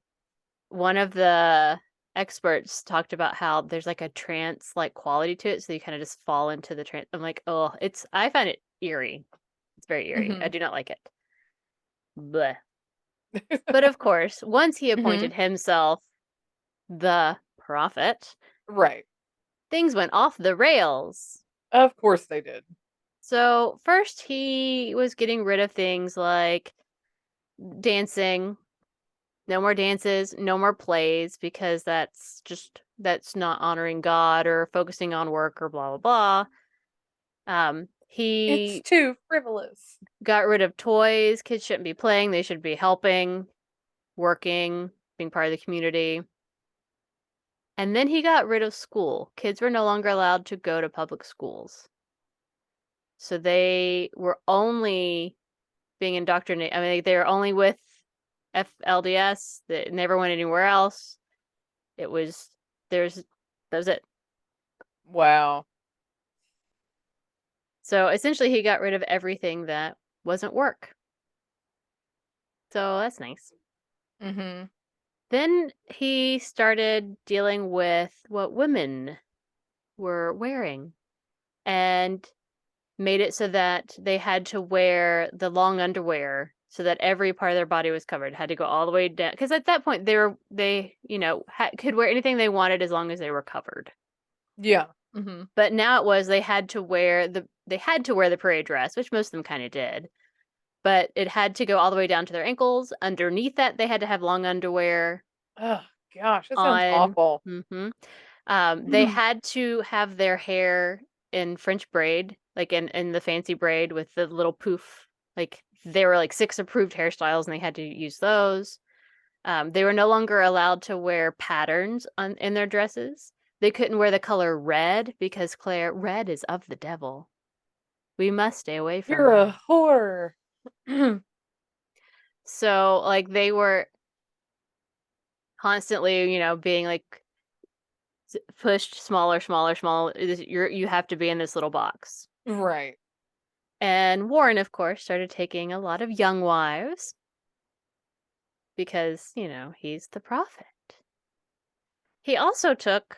one of the experts talked about how there's like a trance like quality to it, so you kind of just fall into the trance. I'm like, oh, I find it eerie. It's very eerie. I Hmm. do not like it. Bleh. But of course, once he Hmm. appointed himself the prophet, Right. things went off the rails. Of course they did. So first he was getting rid of things like dancing. No more dances, no more plays because that's not honoring God or focusing on work or blah blah blah. It's He too frivolous. got rid of toys. Kids shouldn't be playing, they should be helping, working, being part of the community. And then he got rid of school. Kids were no longer allowed to go to public schools. So they were only being indoctrinated. I mean, they were only with FLDS. They never went anywhere else. It was there's that was it. Wow. So essentially, he got rid of everything that wasn't work. So that's nice. Hmm. Then he started dealing with what women were wearing and made it so that they had to wear the long underwear so that every part of their body was covered. Had to go all the way down because at that point could wear anything they wanted as long as they were covered. Yeah. Hmm. But now it was they had to wear the parade dress, which most of them kind of did. But it had to go all the way down to their ankles. Underneath that, they had to have long underwear Oh gosh, that sounds on. awful. Hmm They had to have their hair in French braid, like in the fancy braid with the little poof. Like there were like 6 approved hairstyles, and they had to use those. They were no longer allowed to wear patterns in their dresses. They couldn't wear the color red because Claire, red is of the devil. We must stay away from You're a red. whore. So like they were constantly, being like pushed smaller, smaller, smaller. You have to be in this little box. Right. And Warren, of course, started taking a lot of young wives because, he's the prophet. He also took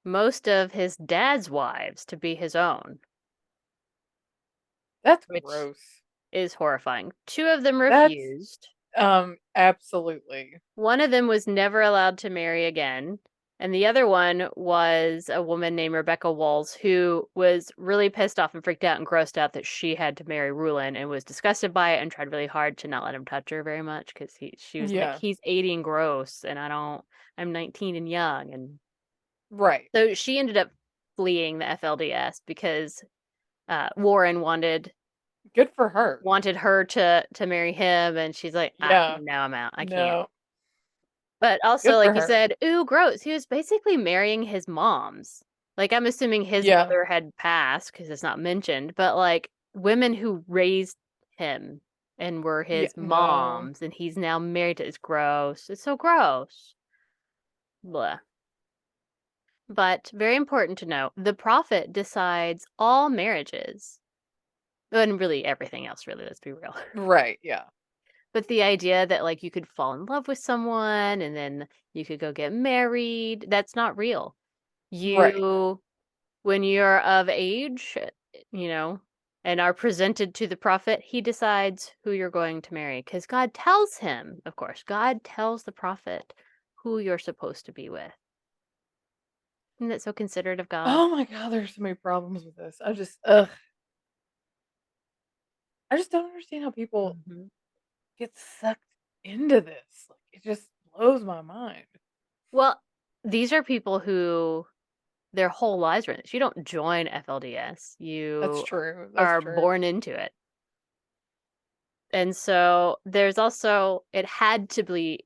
most of his dad's wives to be his own, That's which gross. is horrifying. 2 of them That's refused. absolutely. One of them was never allowed to marry again. And the other one was a woman named Rebecca Walls, who was really pissed off and freaked out and grossed out that she had to marry Rulin and was disgusted by it and tried really hard to not let him touch her very much because she was like, Yeah. he's 80 and gross and I'm 19 and young. And Right. so she ended up fleeing the FLDS because Warren Good for her. wanted her to marry him. And she's like, Yeah. no, I'm out. I can't. No. But also, Good for like you her. said, ooh, gross. He was basically marrying his mom's. Like, I'm assuming his Yeah. mother had passed because it's not mentioned, but like women who raised him. and were Yeah, his no. moms, and he's now married to. It's gross. It's so gross. Blah. But very important to note, the prophet decides all marriages. And really everything else, really, let's be real. Right, yeah. But the idea that like you could fall in love with someone and then you could go get married, that's not real. Right. You, when you're of age, you know, and are presented to the prophet, he decides who you're going to marry because God tells him, of course, God tells the prophet who you're supposed to be with. Isn't that so considerate of God? Oh my god, there's so many problems with this. I just ugh. I just don't understand how people Hmm. get sucked into this. Like, it just blows my mind. Well, these are people who their whole lives are in this. You don't join FLDS. That's You true, that's are true. born into it. And so there's also it had to be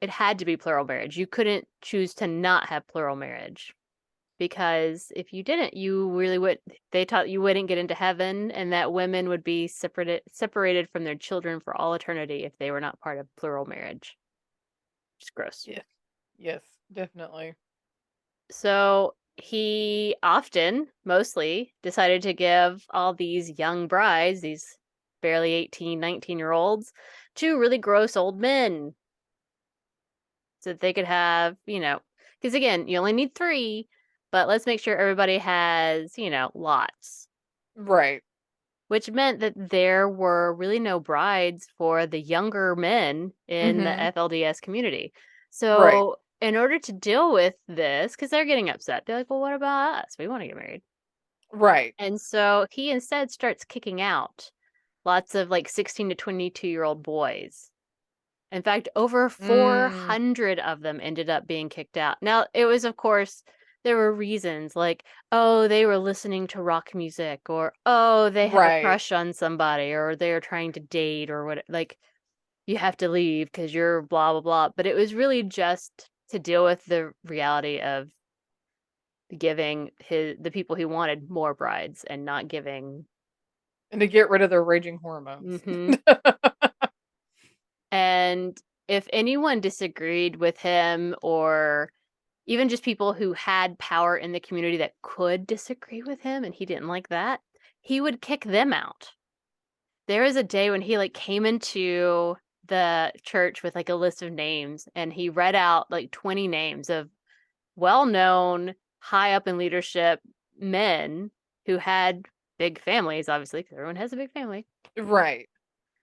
plural marriage. You couldn't choose to not have plural marriage because if you didn't, you really would they taught you wouldn't get into heaven and that women would be separated from their children for all eternity if they were not part of plural marriage. It's gross. Yes. Yes, definitely. So he often, mostly, decided to give all these young brides, these barely 18, 19-year-olds, to really gross old men so that they could have, because again, you only need three, but let's make sure everybody has, lots, Right. which meant that there were really no brides for the younger men in the Mhm. FLDS community. Right. So, in order to deal with this, because they're getting upset, they're like, well, what about us? We want to get married. Right. And so he instead starts kicking out lots of like 16 to 22-year-old boys. In fact, over Mm. 400 of them ended up being kicked out. Now, it was, of course, there were reasons like, oh, they were listening to rock music, or oh, they have a Right. crush on somebody, or they're trying to date, or what, like, you have to leave because you're blah, blah, blah. But it was really just to deal with the reality of giving the people he wanted more brides and not giving. And to get rid of their raging hormones. Hmm. And if anyone disagreed with him or even just people who had power in the community that could disagree with him and he didn't like that, he would kick them out. There was a day when he like came into the church with like a list of names and he read out like 20 names of well-known, high up in leadership men who had big families, obviously, because everyone has a big family, Right.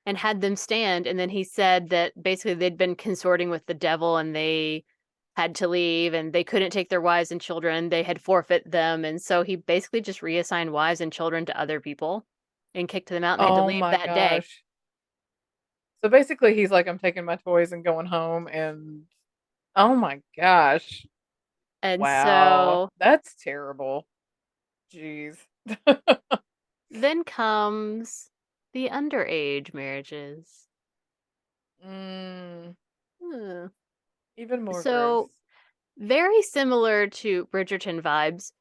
and had them stand. And then he said that basically they'd been consorting with the devil and they had to leave and they couldn't take their wives and children. They had forfeit them. And so he basically just reassigned wives and children to other people and kicked them out and they had to Oh leave my that day. gosh. So basically he's like, I'm taking my toys and going home, and oh my gosh. And Wow. so That's terrible. Jeez. then comes the underage marriages. Mm, Hmm. even more gross. So, very similar to Bridgerton vibes,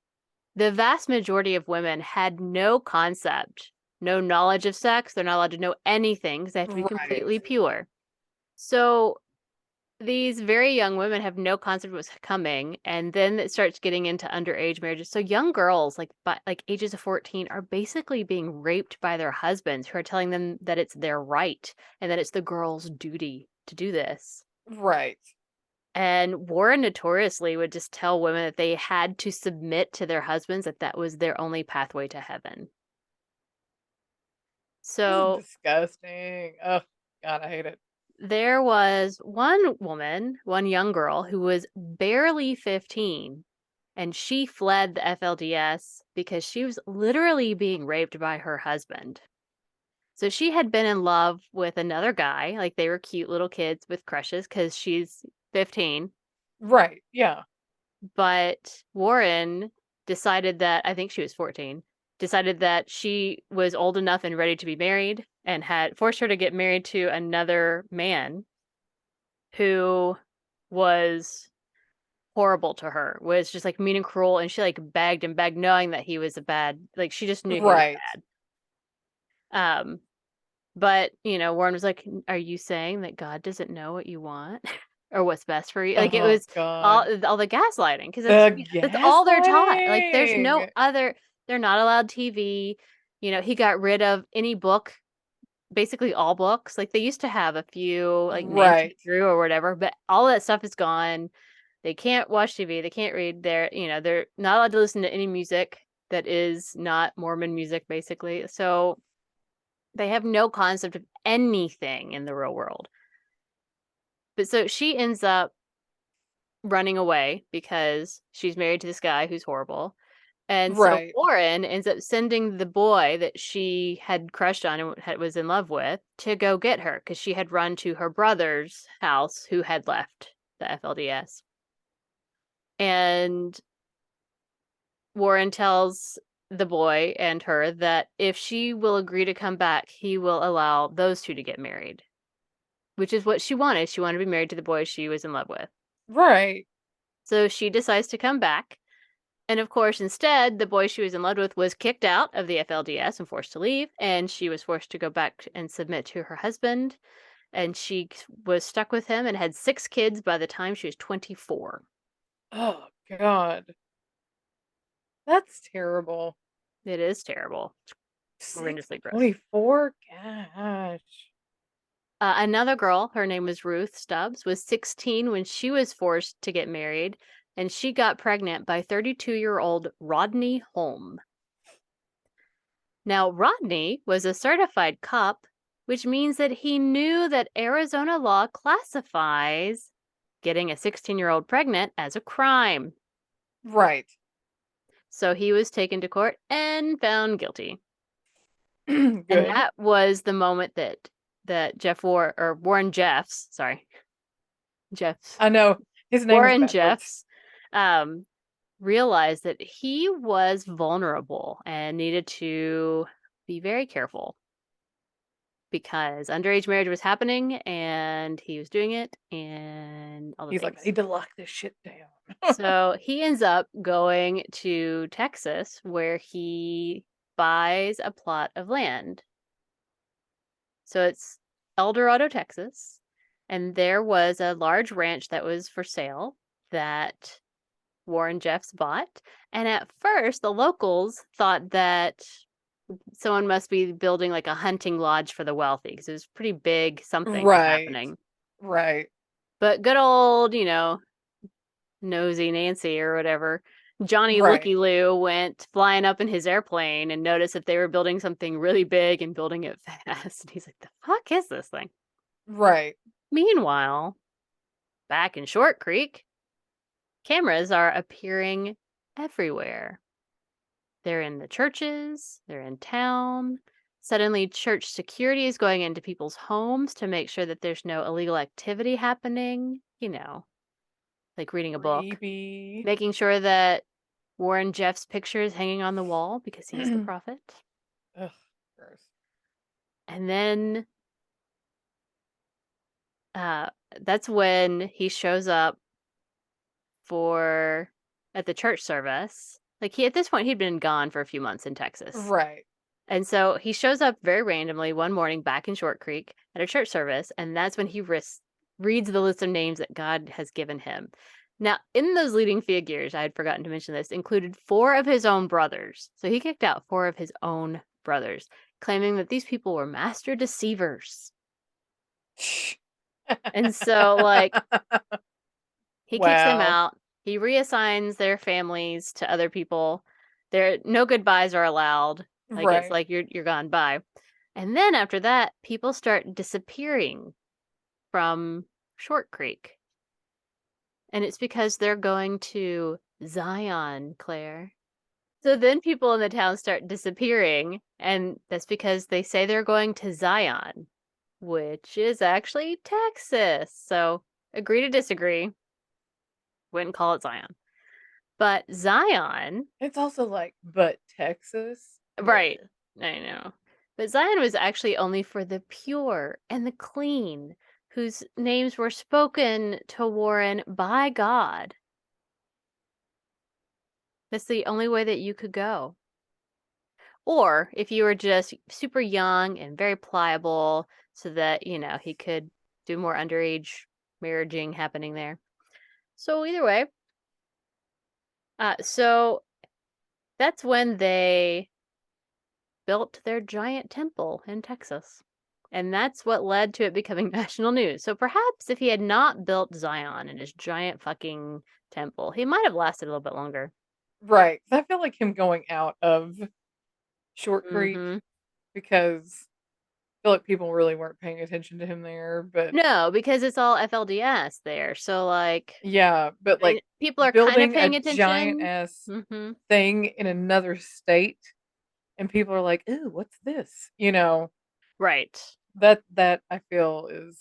the vast majority of women had no concept, no knowledge of sex. They're not allowed to know anything because they have to be Right. completely pure. So these very young women have no concept of what's coming, and then it starts getting into underage marriages. So young girls, like ages of 14, are basically being raped by their husbands, who are telling them that it's their right and that it's the girl's duty to do this. Right. And Warren notoriously would just tell women that they had to submit to their husbands, that that was their only pathway to heaven. This is So disgusting. Oh God, I hate it. there was one woman, one young girl, who was barely 15, and she fled the FLDS because she was literally being raped by her husband. So she had been in love with another guy, like they were cute little kids with crushes because she's 15. Right. Yeah. But Warren decided that, I think she was 14, decided that she was old enough and ready to be married and had forced her to get married to another man who was horrible to her, was just like mean and cruel. And she like begged and begged, knowing that he was a bad, like she just knew he was Right. bad. Um, But, Warren was like, "Are you saying that God doesn't know what you want or what's best for you?" Like, it Oh was God. all the gaslighting because The that's all they're taught. Like, there's no gaslighting. other. They're not allowed TV. He got rid of any book, basically all books. Like, they used to have a few, like Nancy Right. Drew or whatever, but all that stuff is gone. They can't watch TV. They can't read. They're not allowed to listen to any music that is not Mormon music, basically. So they have no concept of anything in the real world. But so she ends up running away because she's married to this guy who's horrible. And so Right. Warren ends up sending the boy that she had crushed on and was in love with to go get her because she had run to her brother's house who had left the FLDS. And Warren tells the boy and her that if she will agree to come back, he will allow those two to get married, which is what she wanted. She wanted to be married to the boy she was in love with. Right. So she decides to come back. And of course, instead, the boy she was in love with was kicked out of the FLDS and forced to leave. And she was forced to go back and submit to her husband. And she was stuck with him and had 6 kids by the time she was 24. Oh God. That's terrible. It is terrible. It's 6 horrendously gross. 24. Gosh. Another girl, her name was Ruth Stubbs, was 16 when she was forced to get married. And she got pregnant by 32-year-old Rodney Holm. Now, Rodney was a certified cop, which means that he knew that Arizona law classifies getting a 16-year-old pregnant as a crime. Right. So he was taken to court and found guilty. And Good. that was the moment that Warren Jeffs, sorry, Jeffs, I know his name is Warren backwards. Jeffs, um, realized that he was vulnerable and needed to be very careful, because underage marriage was happening and he was doing it and all the He's like, I things. need to lock this shit down. So he ends up going to Texas where he buys a plot of land. So it's El Dorado, Texas. And there was a large ranch that was for sale that Warren Jeffs bought. And at first, the locals thought that someone must be building like a hunting lodge for the wealthy because it was pretty big, something was Right. happening. Right. But good old, nosy Nancy or whatever, Johnny Right. Looky Loo went flying up in his airplane and noticed that they were building something really big and building it fast. And he's like, the fuck is this thing? Right. Meanwhile, back in Short Creek, cameras are appearing everywhere. They're in the churches, they're in town. Suddenly, church security is going into people's homes to make sure that there's no illegal activity happening, like reading a book, Creepy. making sure that Warren Jeff's picture is hanging on the wall because he's the prophet. Ugh, gross. And then uh, that's when he shows up for at the church service. Like, at this point, he'd been gone for a few months in Texas. Right. And so he shows up very randomly one morning back in Short Creek at a church service, and that's when he reads the list of names that God has given him. Now, in those leading figures, I had forgotten to mention this, included 4 of his own brothers. So he kicked out 4 of his own brothers, claiming that these people were master deceivers. And so, like, he kicks them Wow. out. He reassigns their families to other people. No goodbyes are allowed. Like, it's Right. like you're gone, bye. And then after that, people start disappearing from Short Creek. And it's because they're going to Zion, Claire. So then people in the town start disappearing, and that's because they say they're going to Zion, which is actually Texas. So agree to disagree. Wouldn't call it Zion. But Zion, It's also like, but Texas? right, Bleh. I know. But Zion was actually only for the pure and the clean, whose names were spoken to Warren by God. That's the only way that you could go. Or if you were just super young and very pliable so that, he could do more underage marriaging happening there. So either way, so that's when they built their giant temple in Texas. And that's what led to it becoming national news. So perhaps if he had not built Zion and his giant fucking temple, he might have lasted a little bit longer. Right. 'Cause I feel like him going out of Short Creek Mm-hmm. because I feel like people really weren't paying attention to him there, but No, because it's all FLDS there. So, like, yeah, but and like people are kind of building a paying giant attention. ass Mm-hmm. thing in another state and people are like, "Ooh, what's this?" Right. That I feel is,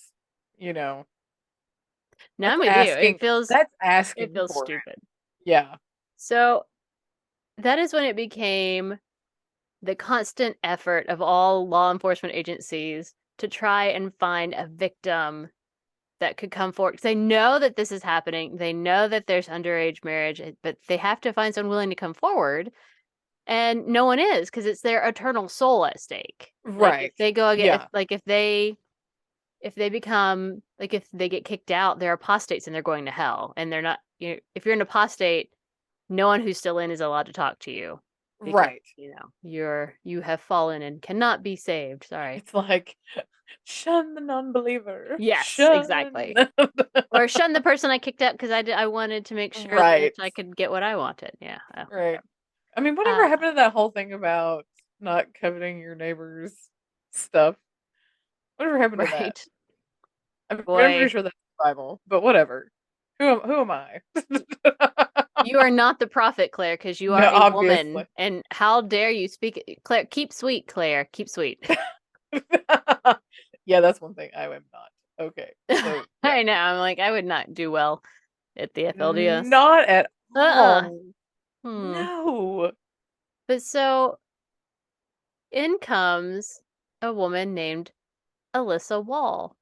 you know, Now that's I'm with you. asking that's It asking feels for it. stupid. Yeah. So that is when it became the constant effort of all law enforcement agencies to try and find a victim that could come forward. 'Cause they know that this is happening. They know that there's underage marriage, but they have to find someone willing to come forward. And no one is because it's their eternal soul at stake. Like if Right. they go again, Yeah. if they become like if they get kicked out, they're apostates and they're going to hell. And they're not. If you're an apostate, no one who's still in is allowed to talk to you because Right. you have fallen and cannot be saved. Sorry. It's like shun the non-believer. Yes, Shun. exactly. Or shun the person I kicked out because I wanted to make sure that Right. I could get what I wanted. Yeah. Oh, Right. I mean, whatever yeah. happened to that whole thing about not coveting your neighbor's stuff? Whatever happened to that? Right. I mean, I'm pretty Boy, sure that's the Bible, but whatever. Who am I? you are not the prophet, Claire, because you are No, a woman. obviously. And how dare you speak, Claire? Keep sweet, Claire. Keep sweet. Yeah, that's one thing I am not. Okay, so yeah, I know. I'm like, I would not do well at the FLDS. not at Uh-uh. all. Hmm. No. But so in comes a woman named Alyssa Wall.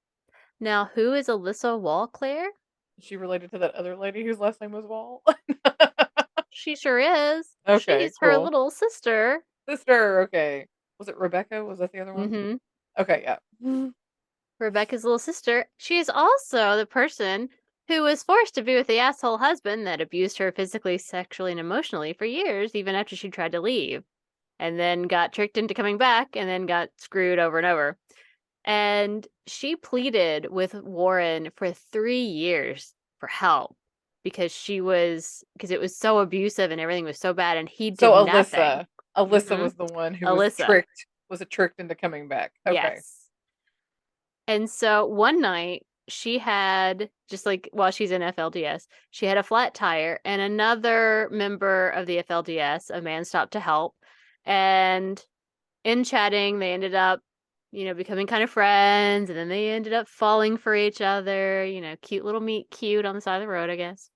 Now, who is Alyssa Wall, Claire? Is she related to that other lady whose last name was Wall? She sure is. Okay, She's her cool. little sister. Sister, okay. Was it Rebecca? Was that the other one? Mm-hmm. Okay, yeah. Rebecca's little sister. She is also the person who was forced to be with the asshole husband that abused her physically, sexually, and emotionally for years, even after she tried to leave, and then got tricked into coming back and then got screwed over and over. And she pleaded with Warren for 3 years for help because it was so abusive and everything was so bad, and he So did nothing. Alyssa Hmm. was the one who Alyssa, was tricked into coming back. Okay. yes. And so one night she had, just like while she's in FLDS, she had a flat tire, and another member of the FLDS, a man, stopped to help. And in chatting, they ended up, becoming kind of friends, and then they ended up falling for each other, cute little meet cute on the side of the road, I guess.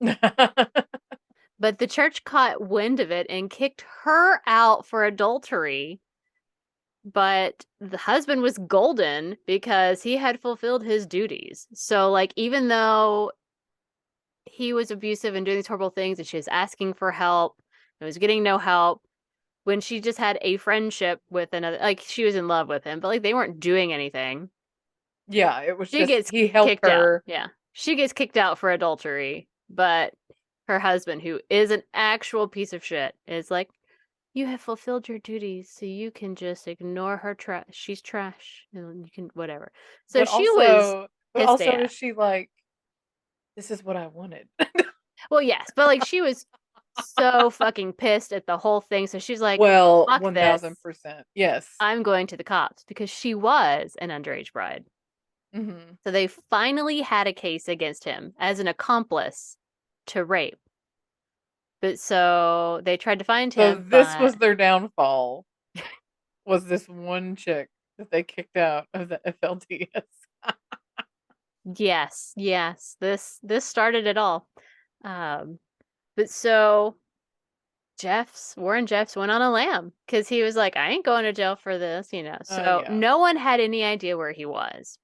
But the church caught wind of it and kicked her out for adultery. But the husband was golden because he had fulfilled his duties. So, like, even though he was abusive and doing these horrible things and she was asking for help and was getting no help, when she just had a friendship with another, like, she was in love with him, but like, they weren't doing anything. Yeah, it was She just gets he helped kicked out. her. Yeah. She gets kicked out for adultery. But her husband, who is an actual piece of shit, is like, you have fulfilled your duties, so you can just ignore her trash. She's trash. And you can, whatever. So But she was also but pissed also is AF. she like, "This is what I wanted." Well, yes, but like she was so fucking pissed at the whole thing. So she's like, Well, fuck this. 1000%. Yes. I'm going to the cops because she was an underage bride. Mhm. So they finally had a case against him as an accomplice to rape. But so they tried to find So him, this but was their downfall, was this one chick that they kicked out of the FLDS. yes, this started it all. Um, but so Warren Jeffs went on a lam because he was like, I ain't going to jail for this. So Yeah. no one had any idea where he was.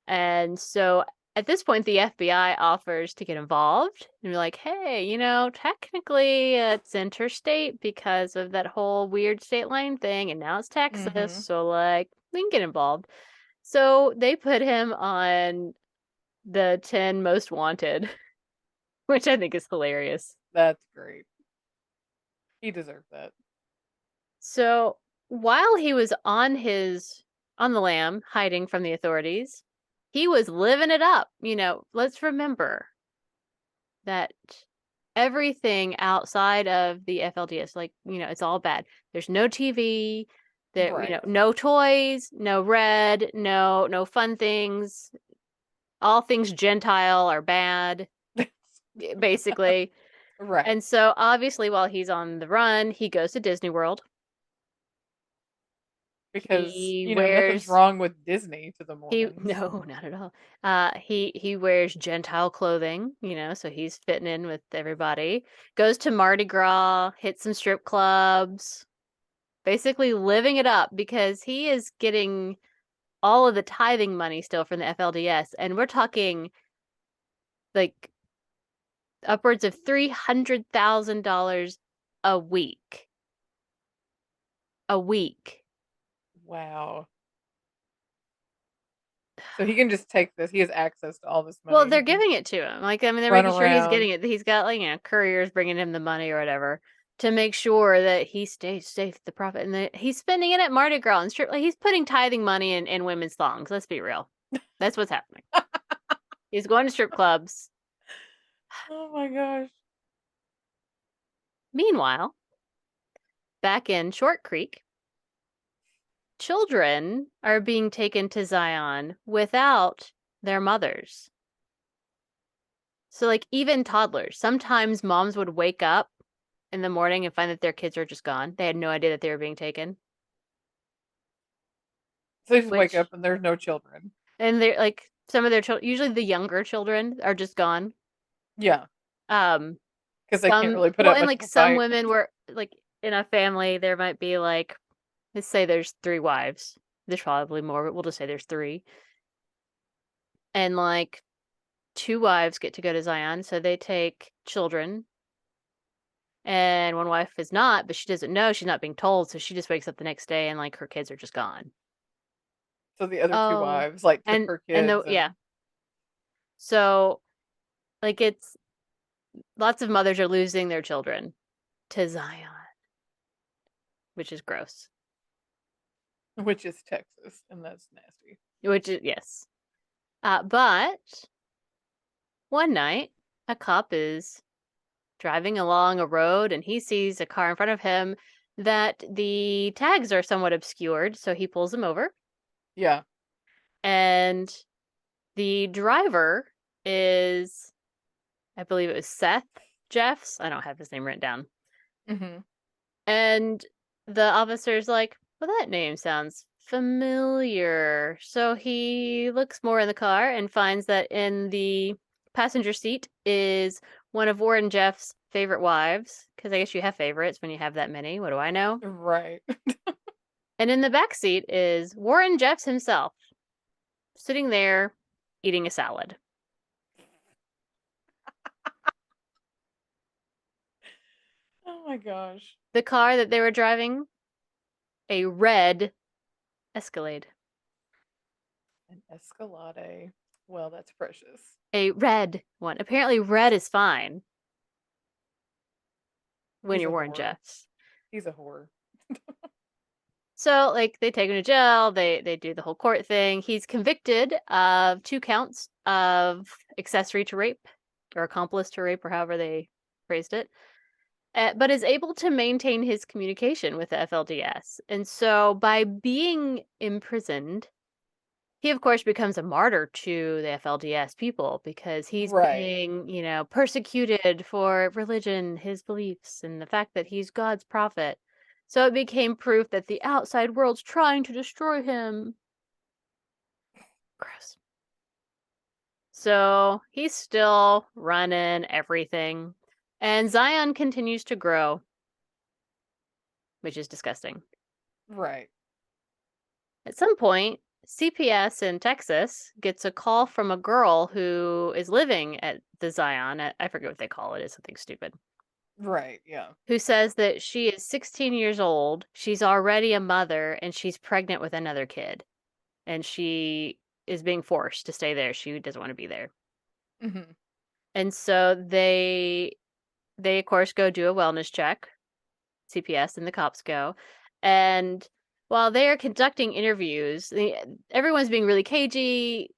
And so At this point, the FBI offers to get involved and be like, hey, technically it's interstate because of that whole weird state line thing, and now it's Texas, Mm-hmm. so like we can get involved. So they put him on the 10 most wanted, which I think is hilarious. That's great. He deserved that. So while he was on the lam hiding from the authorities, he was living it up. Let's remember that everything outside of the FLDS, like, it's all bad. There's no TV, there, Right. no toys, no red, no fun things. All things Gentile are bad, basically. Right. And so obviously while he's on the run, he goes to Disney World. Because, He nothing's wears wrong with Disney to the he Mormons. no, not at all. He wears Gentile clothing, so he's fitting in with everybody. Goes to Mardi Gras, hits some strip clubs, basically living it up because he is getting all of the tithing money still from the FLDS, and we're talking like upwards of $300,000 a week. A week. Wow. So he can just take this. He has access to all this Well, money. they're He can giving it to him. Like, I mean, they're run making sure he's around. getting it. He's got, like, couriers bringing him the money or whatever to make sure that he stays safe, the prophet. And he's spending it at Mardi Gras and strip. Like, he's putting tithing money in women's thongs. Let's be real. That's what's happening. He's going to strip clubs. Oh my gosh. Meanwhile, back in Short Creek, children are being taken to Zion without their mothers. So, like, even toddlers, sometimes moms would wake up in the morning and find that their kids are just gone. They had no idea that they were being taken. So they just wake Which, up and there's no children. and they're like, some of their children, usually the younger children, are just gone. Yeah. Um, Because they can't really put well, up and much like of a some fight. women were like in a family, there might be like, let's say there's 3 wives. There's probably more, but we'll just say there's three. And like 2 wives get to go to Zion, so they take children. And one wife is not, but she doesn't know. She's not being told, so she just wakes up the next day and like her kids are just gone. So the other two Oh, wives like took and her and kids yeah. and So like it's lots of mothers are losing their children to Zion, which is gross. which is Texas, and that's nasty. Which is yes. But one night a cop is driving along a road and he sees a car in front of him that the tags are somewhat obscured, so he pulls him over. Yeah. And the driver is, I believe it was Seth Jeffs. I don't have his name written down. Mm-hmm. And the officer's like, well, that name sounds familiar. So he looks more in the car and finds that in the passenger seat is one of Warren Jeff's favorite wives. Because I guess you have favorites when you have that many. What do I know? Right. And in the back seat is Warren Jeffs himself, sitting there eating a salad. Oh my gosh. The car that they were driving, a red Escalade. An Escalade. Well, that's precious. A red one. Apparently, red is fine when He's you're a Warren whore. Jeffs. He's a whore. So, like, they take him to jail. They do the whole court thing. He's convicted of 2 counts of accessory to rape or accomplice to rape, or however they phrased it, but is able to maintain his communication with the FLDS. And so, by being imprisoned, he of course becomes a martyr to the FLDS people because he's Right. being, persecuted for religion, his beliefs, and the fact that he's God's prophet. So it became proof that the outside world's trying to destroy him. Gross. So he's still running everything. And Zion continues to grow, which is disgusting. Right. At some point, CPS in Texas gets a call from a girl who is living at the Zion. I forget what they call it. It's something stupid. Right. Yeah. Who says that she is 16 years old, she's already a mother, and she's pregnant with another kid. And she is being forced to stay there. She doesn't want to be there. Hmm. And so they of course go do a wellness check. CPS and the cops go. And while they are conducting interviews, everyone's being really cagey.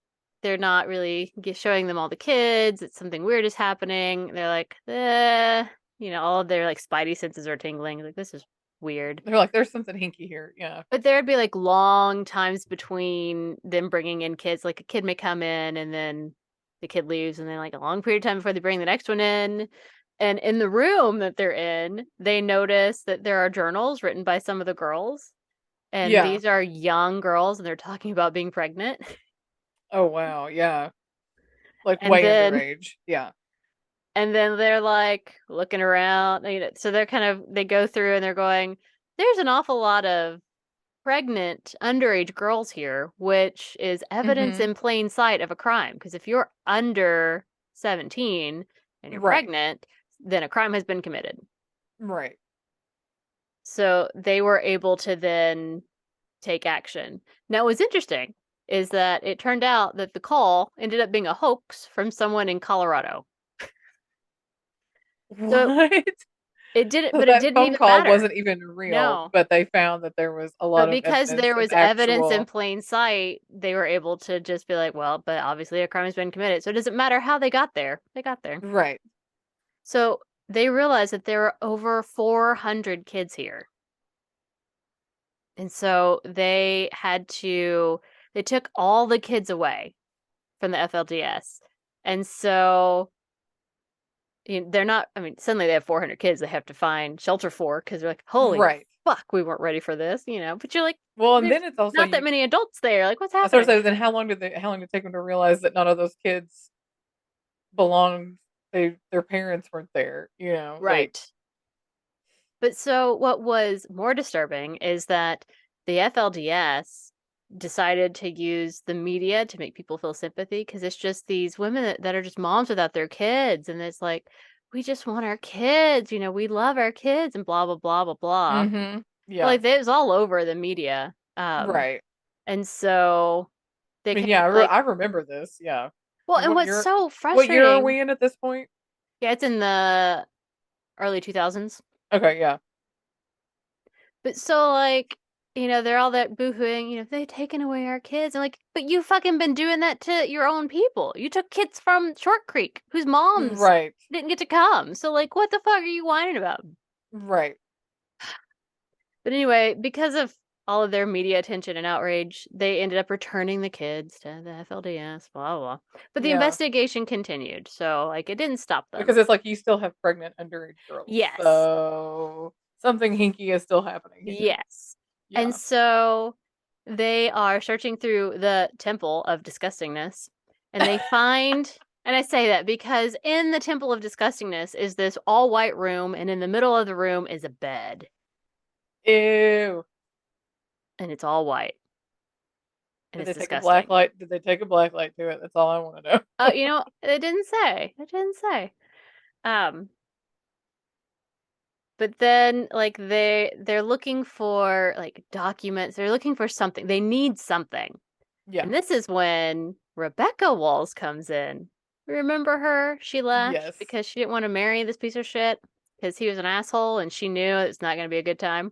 They're not really showing them all the kids. It's something weird is happening. They're like, all of their like spidey senses are tingling. Like, this is weird. They're like, there's something hinky here. Yeah. But there'd be like long times between them bringing in kids. Like a kid may come in and then the kid leaves, and then like a long period of time before they bring the next one in. And in the room that they're in, they notice that there are journals written by some of the girls. And Yeah. these are young girls, and they're talking about being pregnant. Oh wow. Yeah. Like And way then underage. Yeah. and then they're like looking around. So they go through and they're going, there's an awful lot of pregnant underage girls here, which is evidence Hmm. in plain sight of a crime. Because if you're under 17 and you're Right. pregnant, then a crime has been committed. Right. So they were able to then take action. Now, what's interesting is that it turned out that the call ended up being a hoax from someone in Colorado. So What? it didn't, So but it that didn't phone even call matter. wasn't even real, No. but they found that there was a lot But of because evidence there of was evidence in actual. plain sight, they were able to just be like, well, but obviously a crime has been committed. So it doesn't matter how they got there. They got there. Right. So they realized that there were over 400 kids here. And so they took all the kids away from the FLDS. And so they're not, I mean, suddenly they have 400 kids they have to find shelter for because they're like, holy Right. fuck, we weren't ready for this. But you're like, Well, and there's then it's also not that you. many adults there. Like, what's I sort of happening? say, then how long did it take them to realize that none of those kids belonged? Their parents weren't there. Like Right. But so what was more disturbing is that the FLDS decided to use the media to make people feel sympathy because it's just these women that are just moms without their kids. And it's like, we just want our kids, we love our kids and blah, blah, blah, blah, blah. mhm. But Yeah. like, it was all over the media. Right. And so I they mean, came yeah, like, I remember this. Yeah. I well, mean, and what's so what year are frustrating, we in at this point? yeah, it's in the early 2000s. Okay, yeah. But so like, they're all that boohooing, they've taken away our kids. And like, but you fucking been doing that to your own people. You took kids from Short Creek whose moms Right. didn't get to come. So like, what the fuck are you whining about? Right. But anyway, because of all of their media attention and outrage, they ended up returning the kids to the FLDS, blah, blah, blah. But the Yeah. investigation continued. So like, it didn't stop them. Because it's like you still have pregnant underage girls. Yes. So something hinky is still happening here. Yes. And Yeah. so they are searching through the Temple of Disgustingness and they find, and I say that because in the Temple of Disgustingness is this all white room, and in the middle of the room is a bed, Ew. and it's all white, and it's disgusting. Did they take a black light to it? That's all I want to know. Oh, it didn't say. It didn't say. Um, but then like they're looking for like documents. They're looking for something. They need something. Yeah. And this is when Rebecca Walls comes in. Remember her? She left Yes. because she didn't want to marry this piece of shit because he was an asshole and she knew it's not going to be a good time.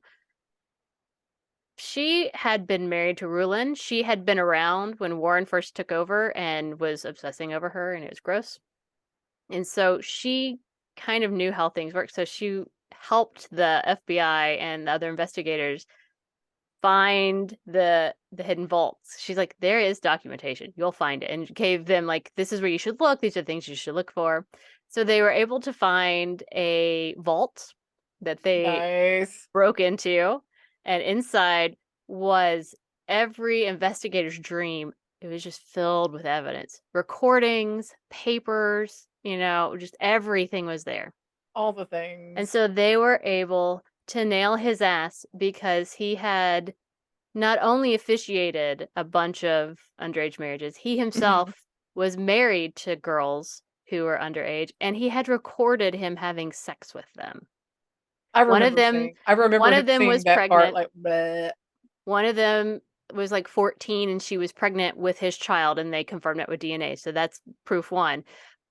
She had been married to Rulin. She had been around when Warren first took over and was obsessing over her, and it was gross. And so she kind of knew how things worked. So she helped the FBI and the other investigators find the hidden vaults. She's like, there is documentation. You'll find it. And gave them like, this is where you should look. These are things you should look for. So they were able to find a vault that they Nice. broke into. And inside was every investigator's dream. It was just filled with evidence, recordings, papers, just everything was there. All the And things. so they were able to nail his ass because he had not only officiated a bunch of underage marriages, he Mhm. himself was married to girls who were underage, and he had recorded him having sex with them. One of them, I remember one of them seeing was that part, pregnant. like, bleh. One of them was like 14 and she was pregnant with his child, and they confirmed it with DNA. So that's proof one.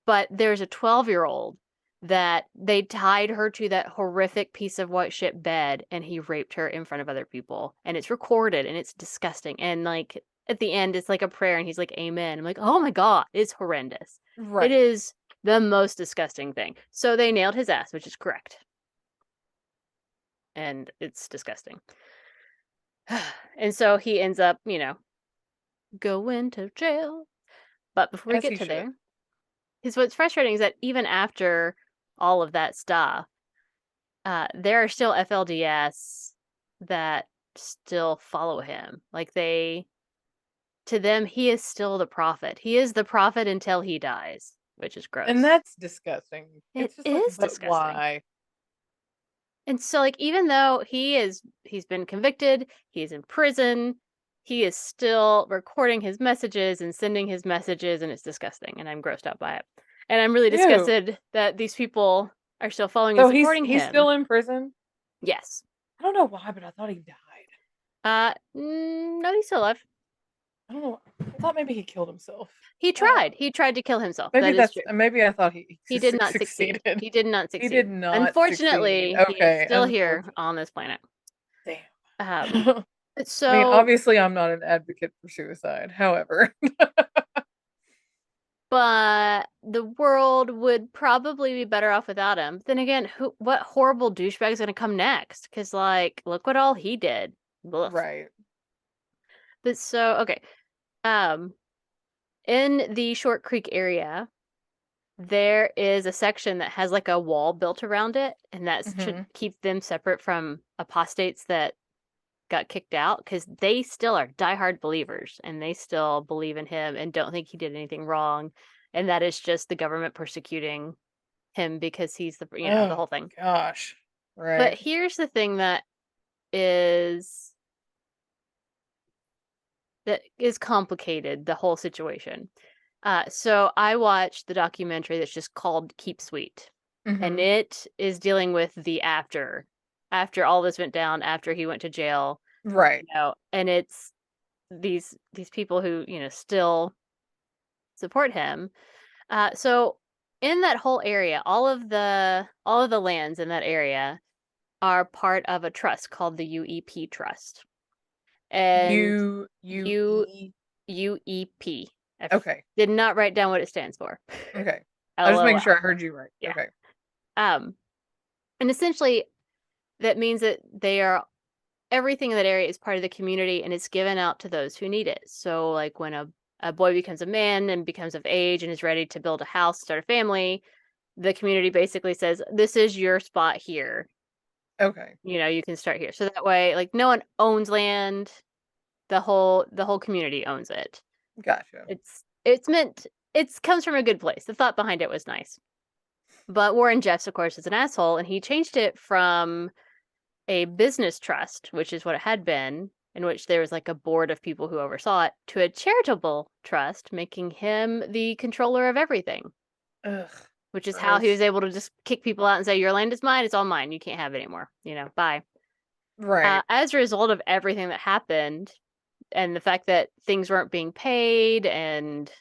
But there's a 12-year-old that they tied her to that horrific piece of white shit bed, and he raped her in front of other people. And it's recorded and it's disgusting. And like at the end, it's like a prayer and he's like, Amen. I'm like, oh my God, it's horrendous. It Right. is the most disgusting thing. So they nailed his ass, which is correct. And it's disgusting. And so he ends up, going to jail. But before we As get he to should. there, because what's frustrating is that even after all of that stuff, there are still FLDS that still follow him. Like to them, he is still the prophet. He is the prophet until he dies, which is And gross. that's disgusting. It It's just like, is but disgusting. why? And so, like, even though he's been convicted, he's in prison, he is still recording his messages and sending his messages, and it's disgusting, and I'm grossed out by it. And I'm really Ew. disgusted that these people are still following and So supporting he's him. still in prison? Yes. I don't know why, but I thought he died. No, he's still alive. I don't know. I thought maybe he killed himself. He tried. He tried to kill himself. Maybe That is that's true. maybe I thought he He did not succeed. succeeded. He did not He did succeed. not succeed. Unfortunately, he is Okay, still here unfortunately. on this planet. Damn. Um, I mean, so obviously, I'm not an advocate for suicide. However, but the world would probably be better off without him. Then again, what horrible douchebag is going to come next? Because, like, look what all he did. Ugh. right. But so, okay. Um, in the Short Creek area, there is a section that has like a wall built around it, and that should Hmm. keep them separate from apostates that got kicked out because they still are diehard believers and they still believe in him and don't think he did anything wrong. And that is just the government persecuting him because he's the Oh whole thing. gosh. But Right. here's the thing is that is complicated, the whole situation. So I watched the documentary that's just called Keep Sweet, and Hmm. it is dealing with the after all this went down, after he went to jail, Right. and it's these people who still support him. So in that whole area, all of the lands in that area are part of a trust called the UEP Trust, and U U. UEP. I Okay. did not write down what it stands for. Okay. I was making LOL. sure I heard you right. Yeah. Okay. Um, and essentially that means that they are everything in that area is part of the community and it's given out to those who need it. So like when a boy becomes a man and becomes of age and is ready to build a house, start a family, the community basically says, "This is your spot here. Okay. You can start here." So that way, like no one owns land. The whole community owns it. Gotcha. It's meant it comes from a good place. The thought behind it was nice. But Warren Jeffs, of course, is an asshole, and he changed it from a business trust, which is what it had been, in which there was like a board of people who oversaw it, to a charitable trust, making him the controller of everything, Ugh. which is how he was Gross. able to just kick people out and say, "Your land is mine, it's all mine, you can't have it anymore, bye." Right. As a result of everything that happened, and the fact that things weren't being paid and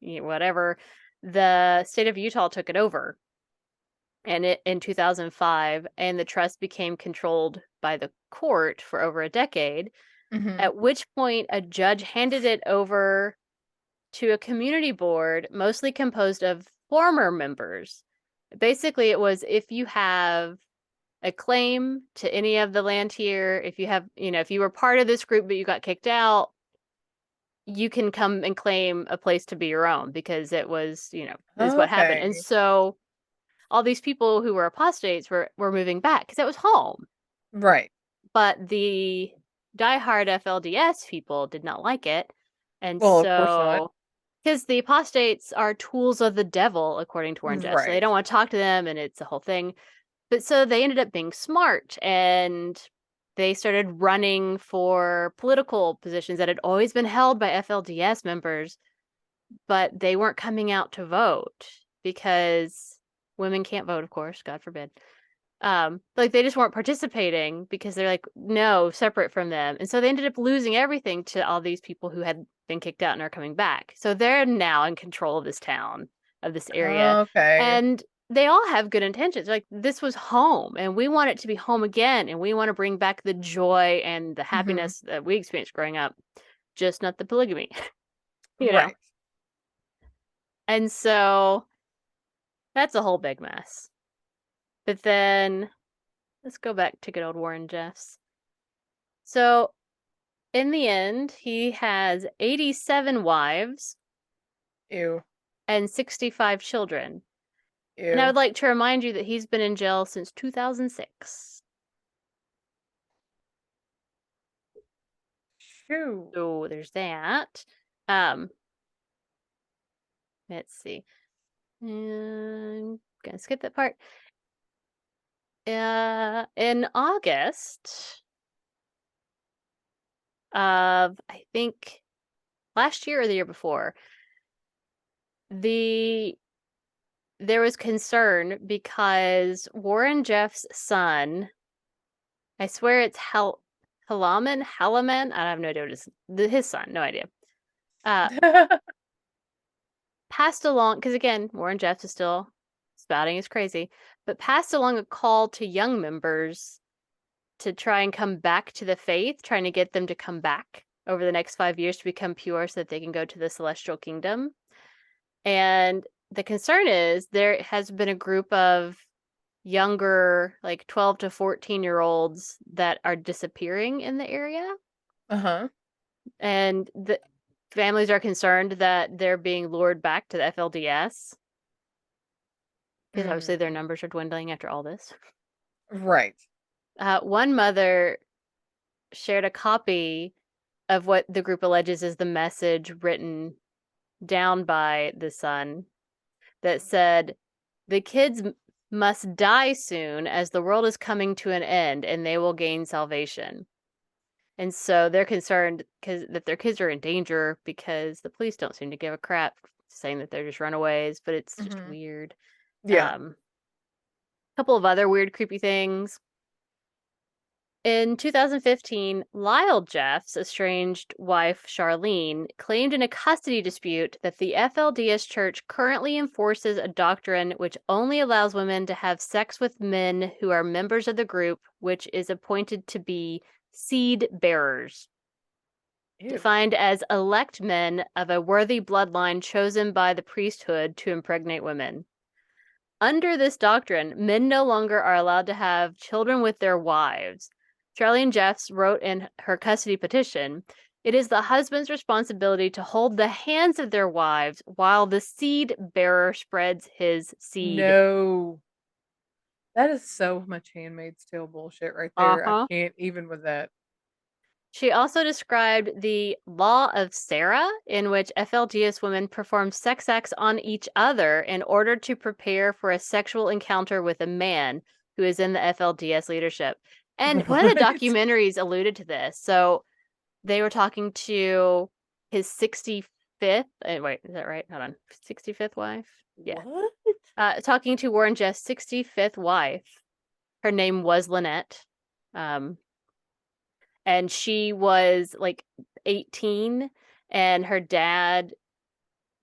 whatever, the state of Utah took it over and it in 2005, and the trust became controlled by the court for over a decade, Hmm. at which point a judge handed it over to a community board mostly composed of former members. Basically, it was if you have a claim to any of the land here, if you were part of this group but you got kicked out, you can come and claim a place to be your own because it was, is what happened. And Okay. so all these people who were apostates were moving back because it was home. Right. But the diehard FLDS people did not like it. And Well, of course not. so, because the apostates are tools of the devil, according to Warren Jeffs, so they Right. don't want to talk to them, and it's a whole thing. But so they ended up being smart, and they started running for political positions that had always been held by FLDS members, but they weren't coming out to vote because women can't vote, of course, God forbid. Like they just weren't participating because they're like, no, separate from them. And so they ended up losing everything to all these people who had been kicked out and are coming back. So they're now in control of this town, of this area. Okay. And they all have good intentions. Like this was home and we want it to be home again. And we want to bring back the joy and the Mm-hmm. happiness that we experienced growing up, just not the polygamy, you know? Right. And so that's a whole big mess. But then let's go back to good old Warren Jeffs. So in the end, he has 87 wives Ew. and 65 children. And I Ew. would like to remind you that he's been in jail since 2006. Shoo. So there's that. Um, let's see. Gonna skip that part. In August of, I think, last year or the year before, there was concern because Warren Jeff's son, I swear it's Halaman, I have no idea what his son, no idea. Passed along, because again, Warren Jeffs is still spouting is crazy, but passed along a call to young members to try and come back to the faith, trying to get them to come back over the next 5 years to become pure so that they can go to the celestial kingdom. And the concern is there has been a group of younger, like 12 to 14-year-olds that are disappearing in the area. Uh-huh. And the families are concerned that they're being lured back to the FLDS because obviously their Mm. numbers are dwindling after all this. Right. One mother shared a copy of what the group alleges is the message written down by the son that said, the kids must die soon as the world is coming to an end and they will gain salvation. And so they're concerned that their kids are in danger because the police don't seem to give a crap, saying that they're just runaways, but it's just Mm-hmm. weird. Yeah. Couple of other weird, creepy things. In 2015, Lyle Jeff's estranged wife, Charlene, claimed in a custody dispute that the FLDS Church currently enforces a doctrine which only allows women to have sex with men who are members of the group, which is appointed to be seed bearers, Ew. defined as elect men of a worthy bloodline chosen by the priesthood to impregnate women. Under this doctrine, men no longer are allowed to have children with their wives. Charlene Jeffs wrote in her custody petition, it is the husband's responsibility to hold the hands of their wives while the seed bearer spreads his seed. No. That is so much Handmaid's Tale bullshit right there. I Uh-huh. can't even with that. She also described the Law of Sarah, in which FLDS women perform sex acts on each other in order to prepare for a sexual encounter with a man who is in the FLDS leadership. And one of the What? documentaries alluded to this. So they were talking to his 65th, wait, is that right? Hold on. 65th wife? Yeah. What? Talking to Warren Jeff's 65th wife. Her name was Lynette. And she was like 18, and her dad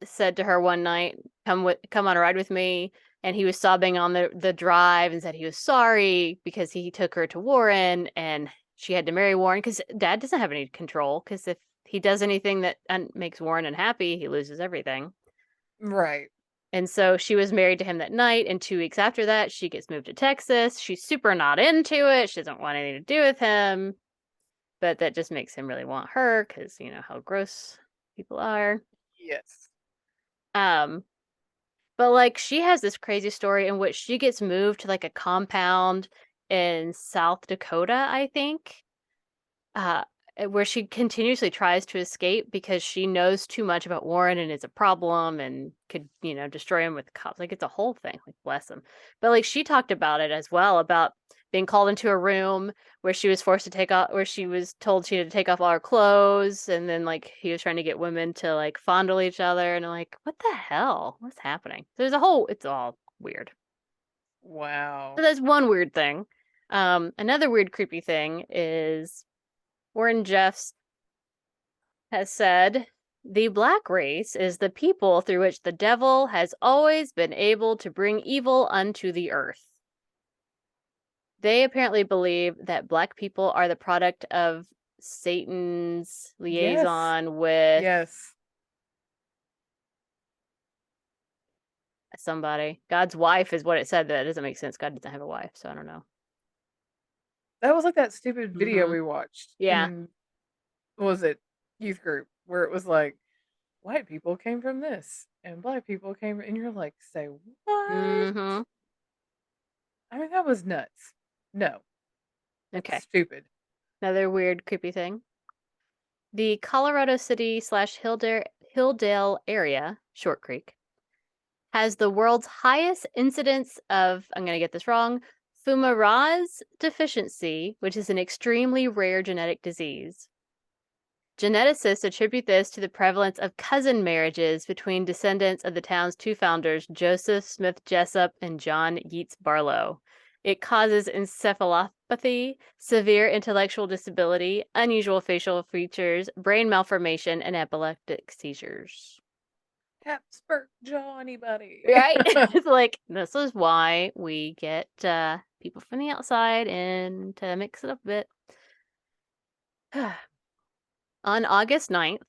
said to her one night, come on a ride with me, and he was sobbing on the drive and said he was sorry because he took her to Warren and she had to marry Warren because dad doesn't have any control, because if he does anything that makes Warren unhappy, he loses everything. Right. And so she was married to him that night, and 2 weeks after that she gets moved to Texas. She's super not into it, she doesn't want anything to do with him, but that just makes him really want her because you know how gross people are. Yes. Um, but like she has this crazy story in which she gets moved to like a compound in South Dakota, I think, uh, where she continuously tries to escape because she knows too much about Warren and is a problem and could, you know, destroy him with cops. Like it's a whole thing. Like bless him. But like she talked about it as well, about being called into a room where she was forced to take off, where she was told she had to take off all her clothes, and then like he was trying to get women to like fondle each other, and I'm like, what the hell? What's happening? There's a whole, it's all weird. Wow. So that's one weird thing. Another weird, creepy thing is Warren Jeffs has said the black race is the people through which the devil has always been able to bring evil unto the earth. They apparently believe that black people are the product of Satan's Yes. liaison with Yes. somebody. God's wife is what it said. That doesn't make sense. God doesn't have a wife, so I don't know. That was like that stupid video Mm-hmm. we watched Yeah. in, what was it, youth group, where it was like, white people came from this and black people came, and you're like, say what? Mm-hmm. I mean, that was nuts. No, that's Okay. stupid. Another weird, creepy thing. The Colorado City slash Hilldale area, Short Creek, has the world's highest incidence of, I'm going to get this wrong, Fumarase deficiency, which is an extremely rare genetic disease. Geneticists attribute this to the prevalence of cousin marriages between descendants of the town's two founders, Joseph Smith Jessup and John Yeats Barlow. It causes encephalopathy, severe intellectual disability, unusual facial features, brain malformation, and epileptic seizures. Habsburg Johnny buddy. Right? It's like, this is why we get people from the outside and to mix it up a bit. On August 9th,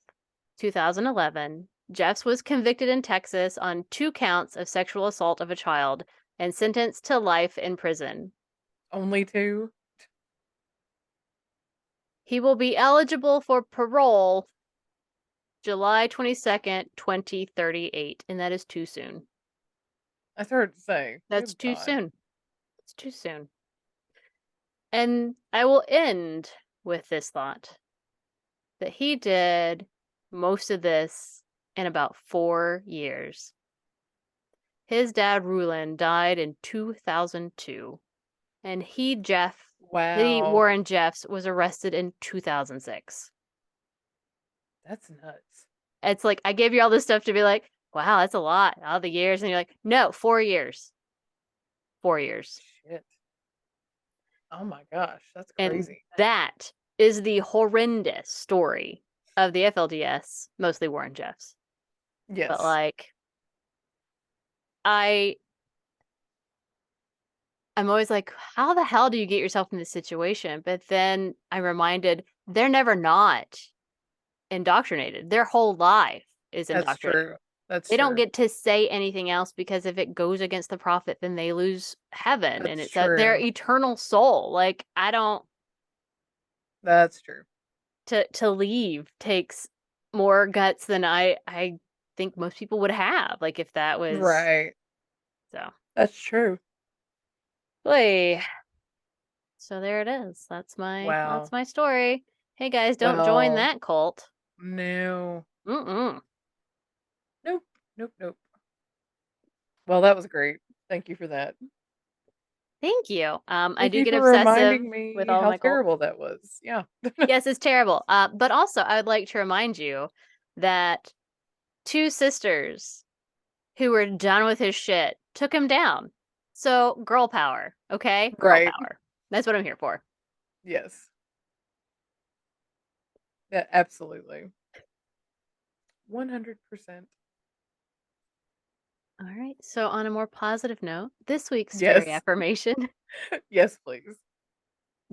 2011, Jeffs was convicted in Texas on 2 counts of sexual assault of a child and sentenced to life in prison. Only two? He will be eligible for parole July 22nd, 2038, and that is too soon. I started to say, That's good too God. soon. It's too soon. And I will end with this thought that he did most of this in about 4 years. His dad, Rulin, died in 2002, and Wow. Warren Jeffs, was arrested in 2006. That's nuts. It's like, I gave you all this stuff to be like, wow, that's a lot, all the years, and you're like, no, 4 years. 4 years. Shit. Oh my gosh, that's And crazy. that is the horrendous story of the FLDS, mostly Warren Jeffs. But Yes. like, I'm always like, how the hell do you get yourself in this situation? But then I'm reminded they're never not indoctrinated. Their whole life is That's indoctrinated. true. That's They don't true. get to say anything else because if it goes against the prophet, then they lose heaven and That's it's their true. eternal soul. Like, I don't, That's true. to leave takes more guts than I think most people would have. Like, if that was Right. so. That's true. Boy. So there it is. That's Wow. my story. Hey guys, don't join Well, that cult. no. Mm-mm. Nope. Nope. Nope. Well, that was great. Thank you for that. Thank you. I Thank do you get for obsessive reminding with me all of how my cults. terrible that was. Yeah. Yes, it's terrible. But also, I would like to remind you that 2 sisters who were done with his shit took him down. So, girl power, okay? Girl Right. power. That's what I'm here for. Yes. Yeah, absolutely. 100%. All right. So, on a more positive note, this week's scary Yes. affirmation: Yes, please.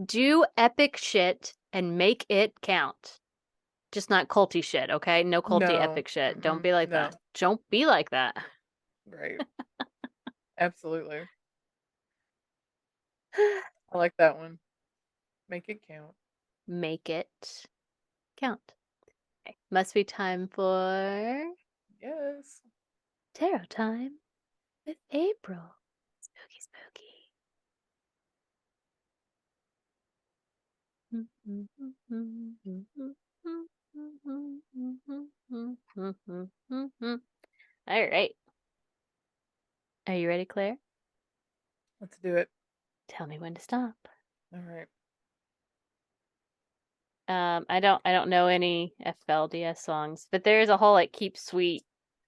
do epic shit and make it count. Just not culty shit, okay? No culty No. epic shit. Don't Mm-mm. be like No. that. Don't be like that. Right. Absolutely. I like that one. Make it count. Make it count. Okay. Must be time for Yes. tarot time with April. Spooky, spooky. All right. Are you ready, Claire? Let's do it. Tell me when to stop. I don't know any FLDS songs, but there is a whole like Keep Sweet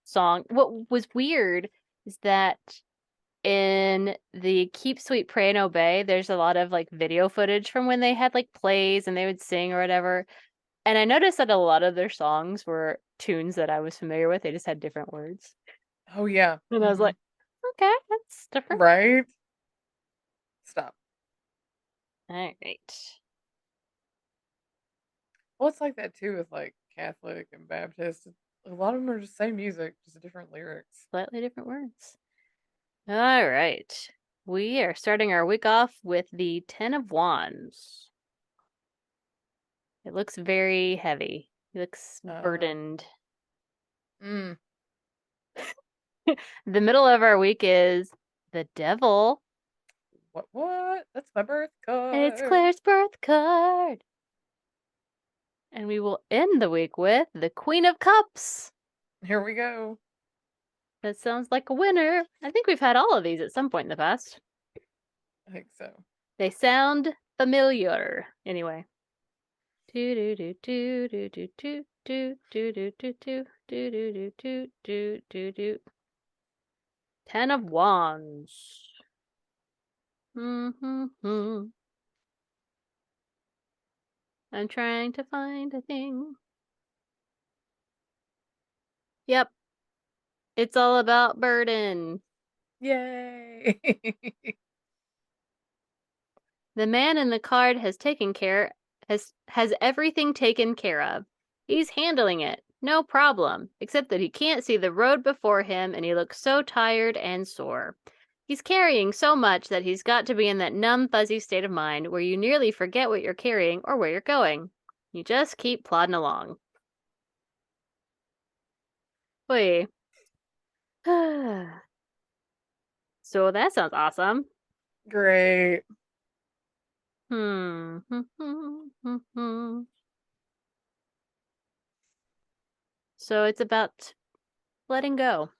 song. What was weird is that in the Keep Sweet Pray and Obey, there's a lot of like video footage from when they had like plays and they would sing or whatever. And I noticed that a lot of their songs were tunes that I was familiar with. They just had different words. Oh yeah. And I was like, okay, that's different. Right. Stop. All right. Well, it's like that too with like Catholic and Baptist. A lot of them are just same music, just different lyrics. Slightly different words. All right. We are starting our week off with the Ten of Wands. It looks very heavy. It looks burdened. Mm. The middle of our week is the Devil. What? That's my birth card. And it's Claire's birth card. And we will end the week with the Queen of Cups. Here we go. That sounds like a winner. I think we've had all of these at some point in the past. I think so. They sound familiar. Anyway. Do do do do do do do do do do do do do do do do do do. Ten of Wands. I'm trying to find a thing. Yep. It's all about burden. Yay! The man in the card has everything taken care of. He's handling it. No problem. Except that he can't see the road before him and he looks so tired and sore. He's carrying so much that he's got to be in that numb, fuzzy state of mind where you nearly forget what you're carrying or where you're going. You just keep plodding along. Wait. So that sounds awesome. Great. So it's about letting go.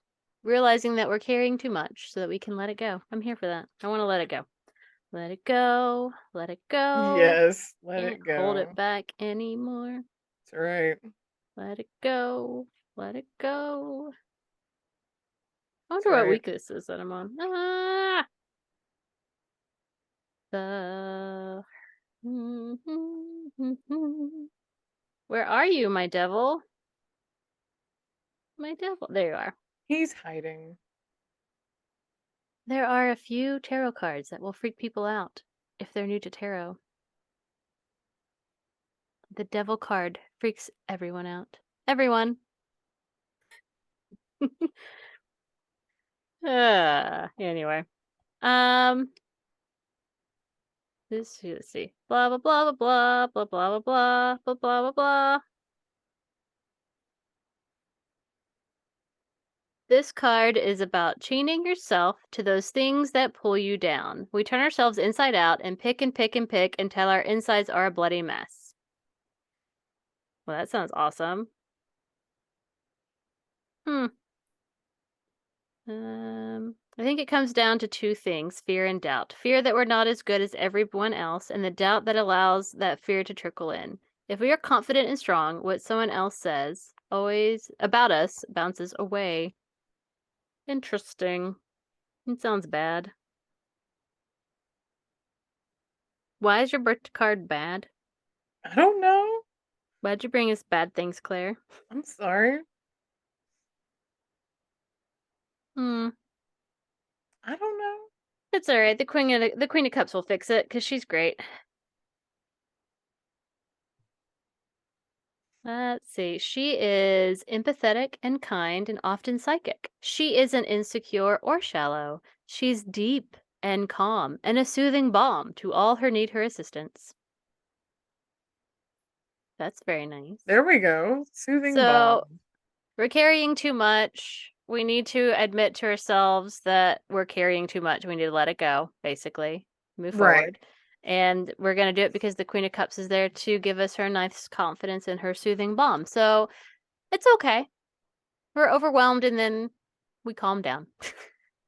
Realizing that we're carrying too much so that we can let it go. I'm here for that. I want to let it go. Let it go. Let it go. Yes, let Can't it go. hold it back anymore. That's right. Let it go. Let it go. I wonder That's what right. week this is that I'm on. Ah! Where are you, my devil? My devil. There you are. He's hiding. There are a few tarot cards that will freak people out if they're new to tarot. The devil card freaks everyone out. Everyone. Anyway. Let's see. Blah blah blah blah blah blah blah blah blah blah blah blah. This card is about chaining yourself to those things that pull you down. We turn ourselves inside out and pick and pick and pick until our insides are a bloody mess. Well, that sounds awesome. I think it comes down to two things, fear and doubt. Fear that we're not as good as everyone else, and the doubt that allows that fear to trickle in. If we are confident and strong, what someone else says always about us bounces away. Interesting. It sounds bad. Why is your birth card bad? I don't know. Why'd you bring us bad things, Claire? I'm sorry. I don't know. It's all right. The Queen of Cups will fix it because she's great. Let's see. She is empathetic and kind and often psychic. She isn't insecure or shallow. She's deep and calm and a soothing balm to all who need her assistance. That's very nice. There we go. Soothing So, balm. we're carrying too much. We need to admit to ourselves that we're carrying too much. We need to let it go, basically. Move forward. And we're going to do it because the Queen of Cups is there to give us her nice confidence and her soothing balm. So it's okay. We're overwhelmed and then we calm down.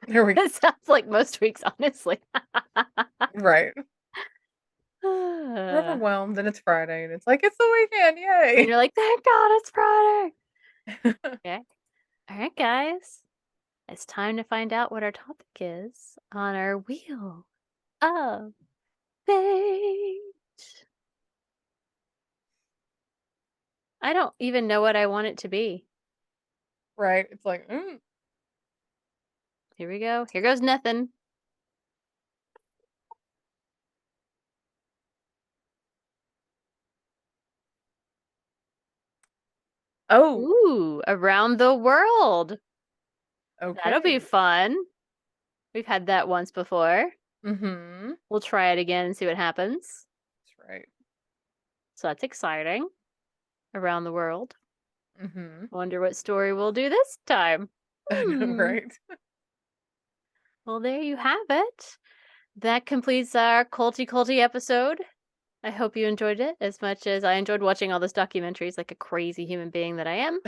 There we go. It sounds like most weeks, honestly. Right. We're overwhelmed, and it's Friday, and it's like, "It's the weekend, And yay!" you're like, "Thank God it's Friday." Okay. Alright, guys. It's time to find out what our topic is on our Wheel of Fate. I don't even know what I want it to be. Right, it's like, Here we go. Here goes nothing. "Oh, Ooh, around the world. That'll be okay." fun. We've had that once before. Mhm. We'll try it again and see what happens. That's right. So that's exciting. Around the world. Mhm. Wonder what story we'll do this time. I know, Hmm. right? Well, there you have it. That completes our culty episode. I hope you enjoyed it as much as I enjoyed watching all those documentaries like a crazy human being that I am.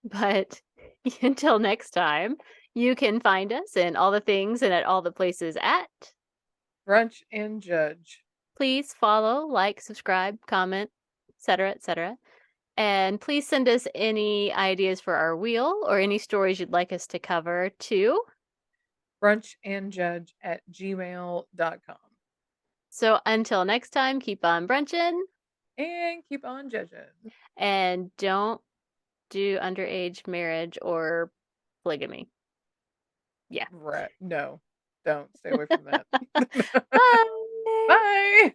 But until next time, you can find us in all the things and at all the places at. Brunch and Judge. Please follow, like, subscribe, comment, etc., etc. And please send us any ideas for our wheel or any stories you'd like us to cover to. brunchandjudge@gmail.com. So until next time, keep on brunching And keep on judging. and don't do underage marriage or polygamy. Yeah. Right. No, don't. Stay away from that. Bye. Bye.